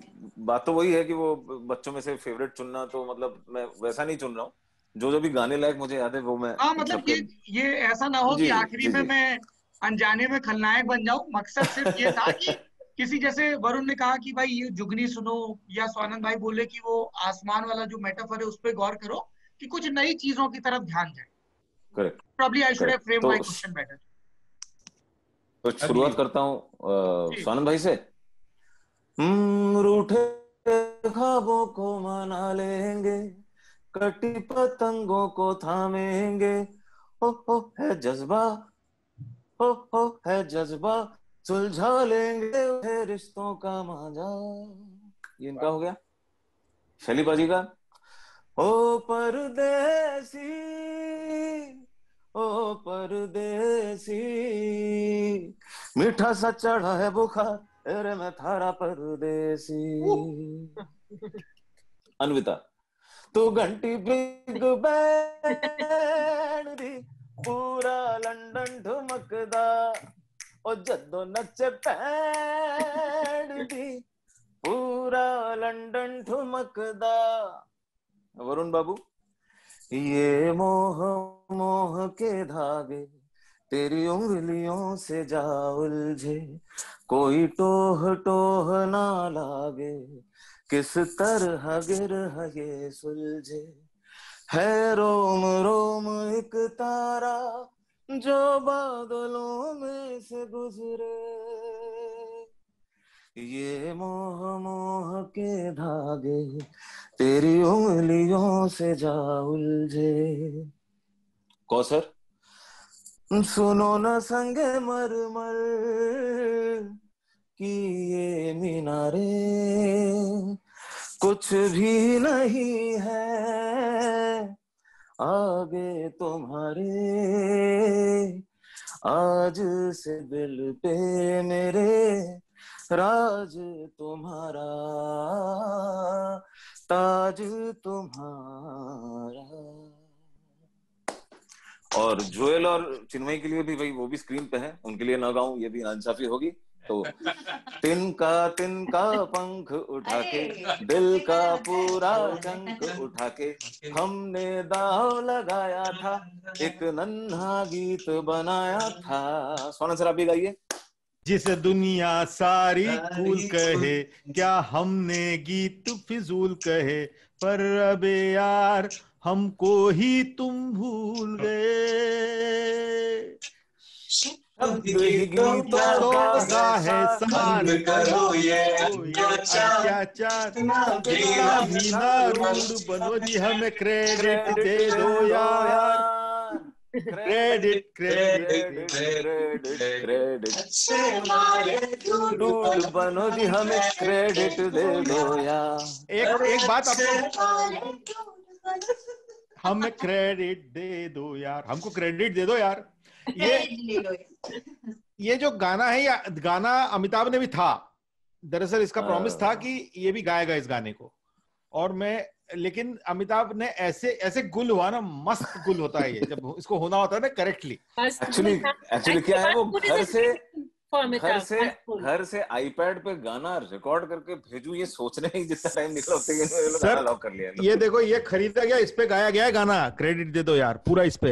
बात तो वही है कि वो बच्चों में से फेवरेट चुनना, तो मतलब मैं वैसा नहीं चुन रहा हूँ। जो भी गाने लायक मुझे याद है वो मैं हाँ मतलब ये ऐसा ना हो कि आखिरी में मैं अनजाने में खलनायक बन जाऊं। मकसद सिर्फ ये था कि किसी जैसे वरुण ने कहा कि भाई ये जुगनी सुनो, या स्वानंद भाई बोले कि वो आसमान वाला जो मेटाफर है उस पर गौर करो कि कुछ नई चीजों की तरफ ध्यान जाए। Correct, probably I should have framed my question better. तो शुरुआत करता हूँ स्वानंद भाई से। रूठे ख्वाबों को मना लेंगे, कटी पतंगों को थामेंगे, हो है जज्बा, हो है जज्बा, सुलझा लेंगे रिश्तों का मांझा। ये इनका हो गया। शैली बाजी का ओ परदेसी, ओ परदेसी, मीठा सा चढ़ा है बुखार तेरे में थारा परदेसी। अन्विता तू घंटी बिग बैंड दी, पूरा लंदन ठुमकदा, ओ जद्दो नचे बैंड दी, पूरा लंदन ठुमकदा। वरुण बाबू ये मोह मोह के धागे तेरी उंगलियों से जा उलझे, कोई टोह टोह ना लागे, किस तरह गिरह ये सुलझे, है रोम रोम एक तारा जो बादलों में से गुजरे, ये मोह मोह के धागे तेरी उंगलियों से जा उलझे। कौसर सुनो न संगे मरमर की ये मीनारे, कुछ भी नहीं है आगे तुम्हारे, आज से दिल पे मेरे राज तुम्हारा, ताज तुम्हारा। और जोएल और चिन्मयी के लिए भी भाई वो भी स्क्रीन पे है, उनके लिए ना गाऊं ये भी नाइंसाफी होगी। तो तिनका पंख उठा के, दिल का पूरा चंक उठा के, हमने दाव लगाया था, एक नन्हा गीत बनाया था। सोना सर आप भी गाइए। जिस दुनिया सारी कूल कहे, क्या हमने गीत फिजूल कहे, पर अब यार हमको ही तुम भूल गए। का है सारे करो ये अत्याचार, भी ना रूड बनो जी, हमें क्रेडिट दे दो यार, क्रेडिट क्रेडिट क्रेडिट रूड बनो जी, हमें क्रेडिट दे दो यार। एक बात आपको, हमें क्रेडिट दे दो यार, हमको क्रेडिट दे दो यार। ये जो गाना है, या गाना अमिताभ ने भी था, दरअसल इसका प्रॉमिस था कि ये भी गाएगा इस गाने को। और मैं लेकिन अमिताभ ने ऐसे ऐसे गुल हुआ ना, मस्त गुल होता है ये जब इसको होना होता है ना करेक्टली। एक्चुअली क्या है, वो घर से आईपैड पे गाना रिकॉर्ड करके भेजू, ये सोचने ही जितना टाइम निकला उतने में गाना लॉक कर लिया। ये देखो, ये खरीदा गया, इस पे गाया गया है गाना, क्रेडिट दे दो यार पूरा इस पे।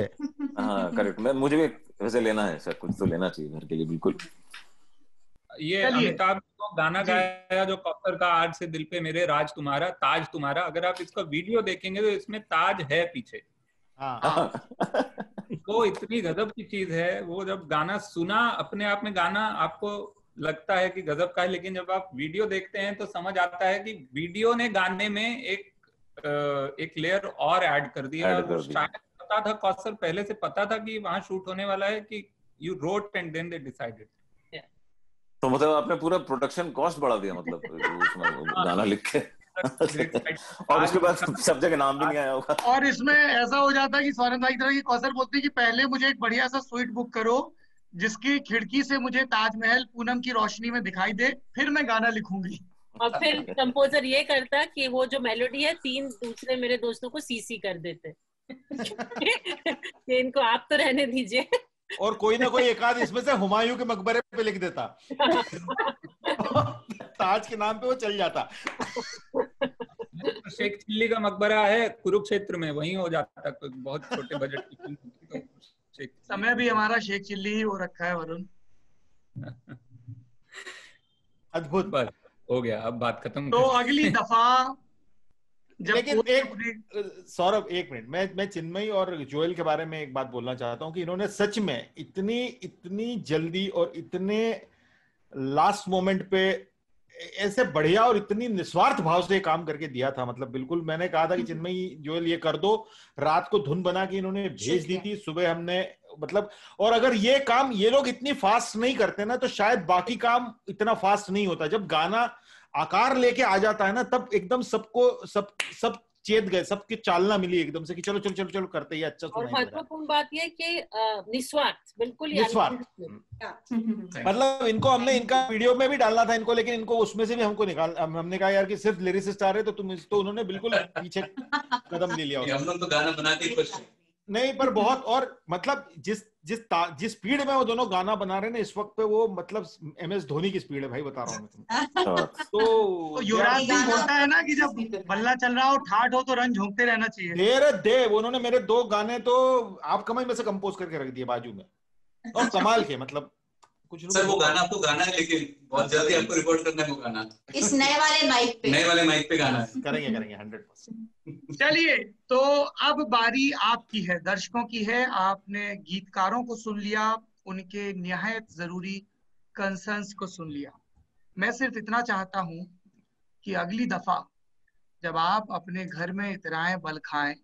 हाँ करेक्ट, मुझे भी वैसे लेना है सर, कुछ तो लेना चाहिए घर के लिए। बिल्कुल ये अमिताभ को गाना गाया जो कौसर का आज से दिल पे मेरे, राज तुम्हारा ताज तुम्हारा, अगर आप इसका वीडियो देखेंगे तो इसमें ताज है पीछे। वो इतनी गजब की चीज है। वो जब गाना सुना अपने आप में, गाना आपको लगता है कि गजब का है, लेकिन जब आप वीडियो देखते हैं तो समझ आता है कि वीडियो ने गाने में एक लेयर और ऐड कर दिया। और शायद पता था, कौसर पहले से पता था कि वहां शूट होने वाला है, कि you wrote and then they decided. तो मतलब आपने पूरा प्रोडक्शन कॉस्ट बढ़ा दिया, मतलब उसमें गाना लिख के और उसके बाद सब जगह नाम भी नहीं आया होगा। और इसमें ऐसा हो जाता है कि सौरभ भाई की तरह की कौसर बोलती है कि पहले मुझे एक बढ़िया सा स्वीट बुक करो जिसकी खिड़की से मुझे ताजमहल पूनम की रोशनी में दिखाई दे, फिर मैं गाना लिखूंगी। और फिर कंपोजर ये करता कि वो जो मेलोडी है 3 दूसरे मेरे दोस्तों को सीसी कर देते कि इनको आप तो रहने दीजिए, और कोई ना कोई एक आध इसमें से हुमायूं के मकबरे पे लिख देता ताज के नाम पे वो चल जाता। शेख चिल्ली का मकबरा है कुरुक्षेत्र में, वहीं हो जाता। कोई बहुत छोटे बजट की फिल्म, समय भी हमारा शेख चिल्ली ही हो रखा है वरुण। अद्भुत, बस हो गया, अब बात खत्म। तो अगली दफा लेकिन एक सौरभ, एक मिनट, मैं चिन्मयी और जोएल के बारे में एक बात बोलना चाहता हूँ कि इन्होंने सच में इतनी जल्दी और इतने लास्ट मोमेंट पे ऐसे बढ़िया और इतनी निस्वार्थ भाव से काम करके दिया था। मतलब बिल्कुल मैंने कहा था कि चिन्मयी जोएल ये कर दो, रात को धुन बना के इन्होंने भेज दी थी, सुबह हमने मतलब, और अगर ये काम ये लोग इतनी फास्ट नहीं करते ना तो शायद बाकी काम इतना फास्ट नहीं होता। जब गाना आकार लेके आ जाता है ना तब एकदम सबको सब चेत गए, सबकी चालना मिली एकदम से कि चलो चलो चलो चलो करते ही अच्छा। और महत्वपूर्ण बात यह कि निस्वार्थ, बिल्कुल निस्वार्थ। मतलब इनको हमने इनका वीडियो में भी डालना था इनको, लेकिन इनको उसमें से भी हमको निकाल, हमने कहा यार कि सिर्फ लिरिसिस्ट आ रहे तो तुम, तो उन्होंने बिल्कुल पीछे कदम ले लिया। हम लोग तो गाना बनाते ही नहीं, पर बहुत, और मतलब जिस स्पीड में वो दोनों गाना बना रहे हैं इस वक्त पे, वो मतलब MS धोनी की स्पीड है भाई, बता रहा हूँ मैं तो युवराज सिंह बोलता है ना कि जब बल्ला चल रहा हो, ठाठ हो तो रन झोंकते रहना चाहिए। दे उन्होंने मेरे 2 गाने तो आप कमाई में से कंपोज करके रख दिए बाजू में, और कमाल के, मतलब कुछ सर वो गाना आपको गाना है, लेकिन बहुत जल्दी आपको रिकॉर्ड करना है वो गाना, इस नए वाले माइक पे गाना है। करेंगे 100%। चलिए, तो अब बारी आपकी है, दर्शकों की है। आपने गीतकारों को सुन लिया, उनके निहायत जरूरी कंसर्न्स को सुन लिया। मैं सिर्फ इतना चाहता हूं कि अगली दफा जब आप अपने घर में इतराएं बल खाएं,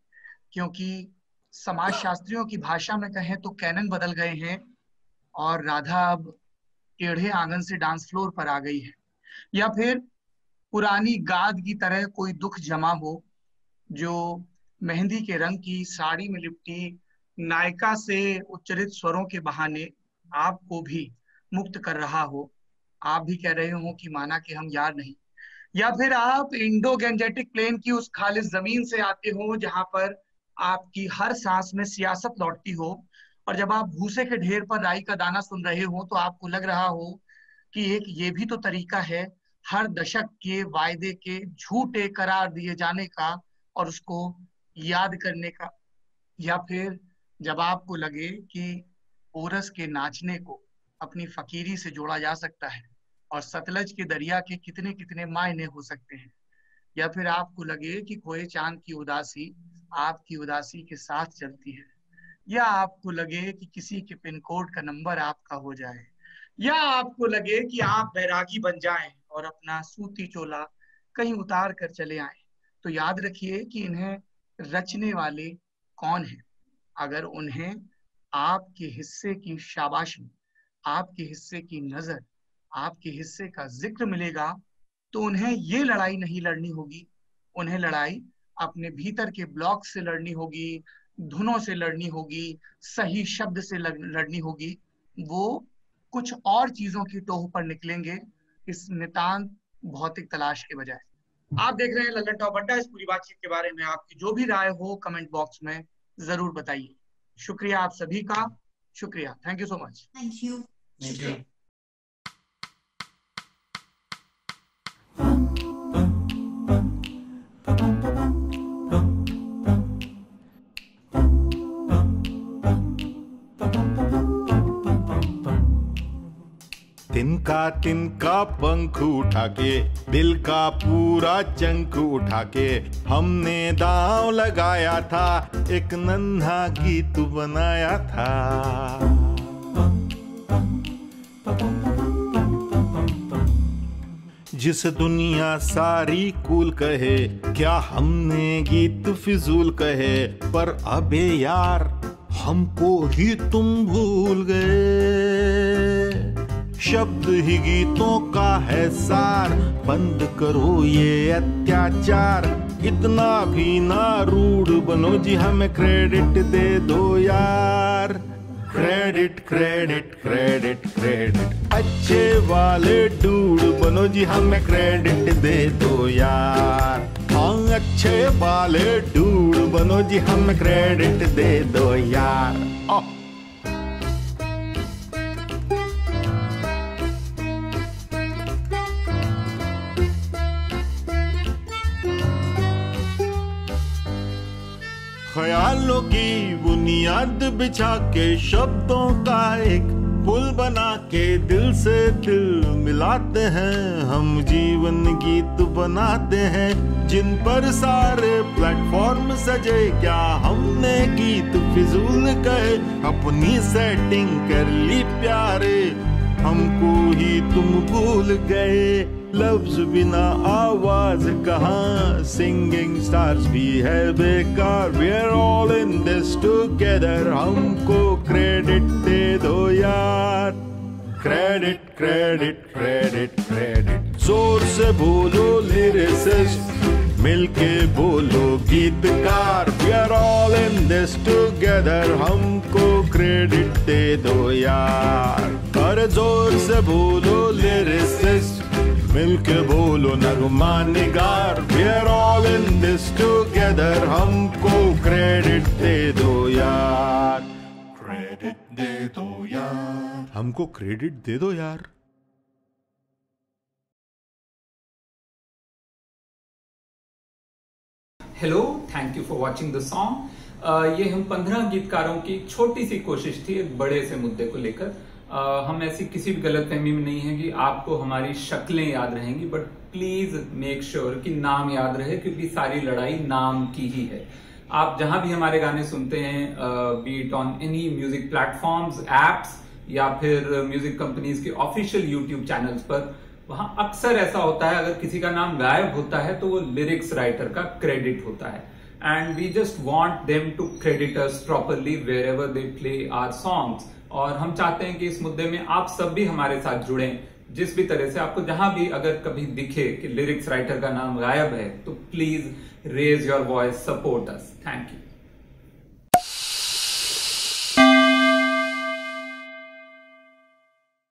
क्योंकि समाज शास्त्रियों की भाषा में कहें तो कैनन बदल गए हैं और राधा अब टेढ़े आंगन से डांस फ्लोर पर आ गई है, या फिर पुरानी गाद की तरह कोई दुख जमा हो जो मेहंदी के रंग की साड़ी में लिपटी नायिका से उच्चरित स्वरों के बहाने आपको भी मुक्त कर रहा हो। आप भी कह रहे हो कि माना कि हम यार नहीं, या फिर आप इंडो गैंजेटिक प्लेन की उस खालिस जमीन से आते हो जहां पर आपकी हर सांस में सियासत लौटती हो, और जब आप भूसे के ढेर पर राई का दाना सुन रहे हो तो आपको लग रहा हो कि एक ये भी तो तरीका है हर दशक के वायदे के झूठे करार दिए जाने का और उसको याद करने का। या फिर जब आपको लगे कि ओरस के नाचने को अपनी फकीरी से जोड़ा जा सकता है और सतलज के दरिया के कितने कितने मायने हो सकते हैं। या फिर आपको लगे कि खोए चांद की उदासी आपकी उदासी के साथ चलती है। या आपको लगे कि किसी के पिन कोड का नंबर आपका हो जाए। या आपको लगे कि आप बैरागी बन जाएं और अपना सूती चोला कहीं उतार कर चले आए। तो याद रखिए कि इन्हें रचने वाले कौन हैं। अगर उन्हें आपके हिस्से की शाबाशी, आपके हिस्से की नजर, आपके हिस्से का जिक्र मिलेगा तो उन्हें ये लड़ाई नहीं लड़नी होगी, उन्हें लड़ाई अपने भीतर के ब्लॉक से लड़नी होगी, धुनों से लड़नी होगी, सही शब्द से लड़नी होगी। वो कुछ और चीजों की टोह पर निकलेंगे इस नितांत भौतिक तलाश के बजाय। आप देख रहे हैं लल्लन टॉप अड्डा। इस पूरी बातचीत के बारे में आपकी जो भी राय हो कमेंट बॉक्स में जरूर बताइए। शुक्रिया आप सभी का, शुक्रिया, thank you so much. Thank you. तिनका पंख उठा के, दिल का पूरा चंक उठा के हमने दांव लगाया था, एक नन्हा गीत बनाया था। जिस दुनिया सारी कूल कहे, क्या हमने गीत फिजूल कहे, पर अबे यार हमको ही तुम भूल गए। शब्द ही गीतों का है सार, बंद करो ये अत्याचार, इतना भी ना रूड बनो जी, हमें क्रेडिट दे दो यार। क्रेडिट क्रेडिट क्रेडिट क्रेडिट, अच्छे वाले डूड बनो जी, हमें क्रेडिट दे दो यार। हाँ अच्छे वाले डूड बनो जी, हमें क्रेडिट दे दो यार। ख्यालों की बुनियाद बिछा के, शब्दों का एक पुल बना के, दिल से दिल मिलाते हैं हम, जीवन गीत बनाते हैं, जिन पर सारे प्लेटफॉर्म सजे। क्या हमने गीत फिजूल कहे, अपनी सेटिंग कर ली प्यारे, हमको ही तुम भूल गए। लफ्ज बिना आवाज कहाँ, सिंगिंग स्टार्स भी है बेकार। We are all in this together, हमको क्रेडिट दे दो यार। क्रेडिट क्रेडिट क्रेडिट क्रेडिट, जोर से बोलो लिरिसिस्ट, मिलके बोलो गीतकार। We are all in this together, हमको क्रेडिट दे दो यार। अरे जोर से बोलो लिरिसिस्ट, मिलके बोलो नगमा निगार। We are all in this together, हमको क्रेडिट दे दो यार। क्रेडिट दे दो यार, हमको क्रेडिट दे दो यार। Hello, thank you for watching the song. ये हम 15 गीतकारों की छोटी सी कोशिश थी एक बड़े से मुद्दे को लेकर। हम ऐसी किसी भी गलतफहमी में नहीं है कि आपको हमारी शक्लें याद रहेंगी, बट प्लीज मेक श्योर कि नाम याद रहे, क्योंकि सारी लड़ाई नाम की ही है। आप जहां भी हमारे गाने सुनते हैं, B it on any music platforms, apps, या फिर म्यूजिक कंपनीज के ऑफिशियल यूट्यूब चैनल्स पर, वहां अक्सर ऐसा होता है अगर किसी का नाम गायब होता है तो वो लिरिक्स राइटर का क्रेडिट होता है। And we just want them to credit us properly wherever they play our songs. और हम चाहते हैं कि इस मुद्दे में आप सब भी हमारे साथ जुड़ें। जिस भी तरह से आपको जहां भी अगर कभी दिखे कि लिरिक्स राइटर का नाम गायब है, तो please raise your voice, support us. Thank you.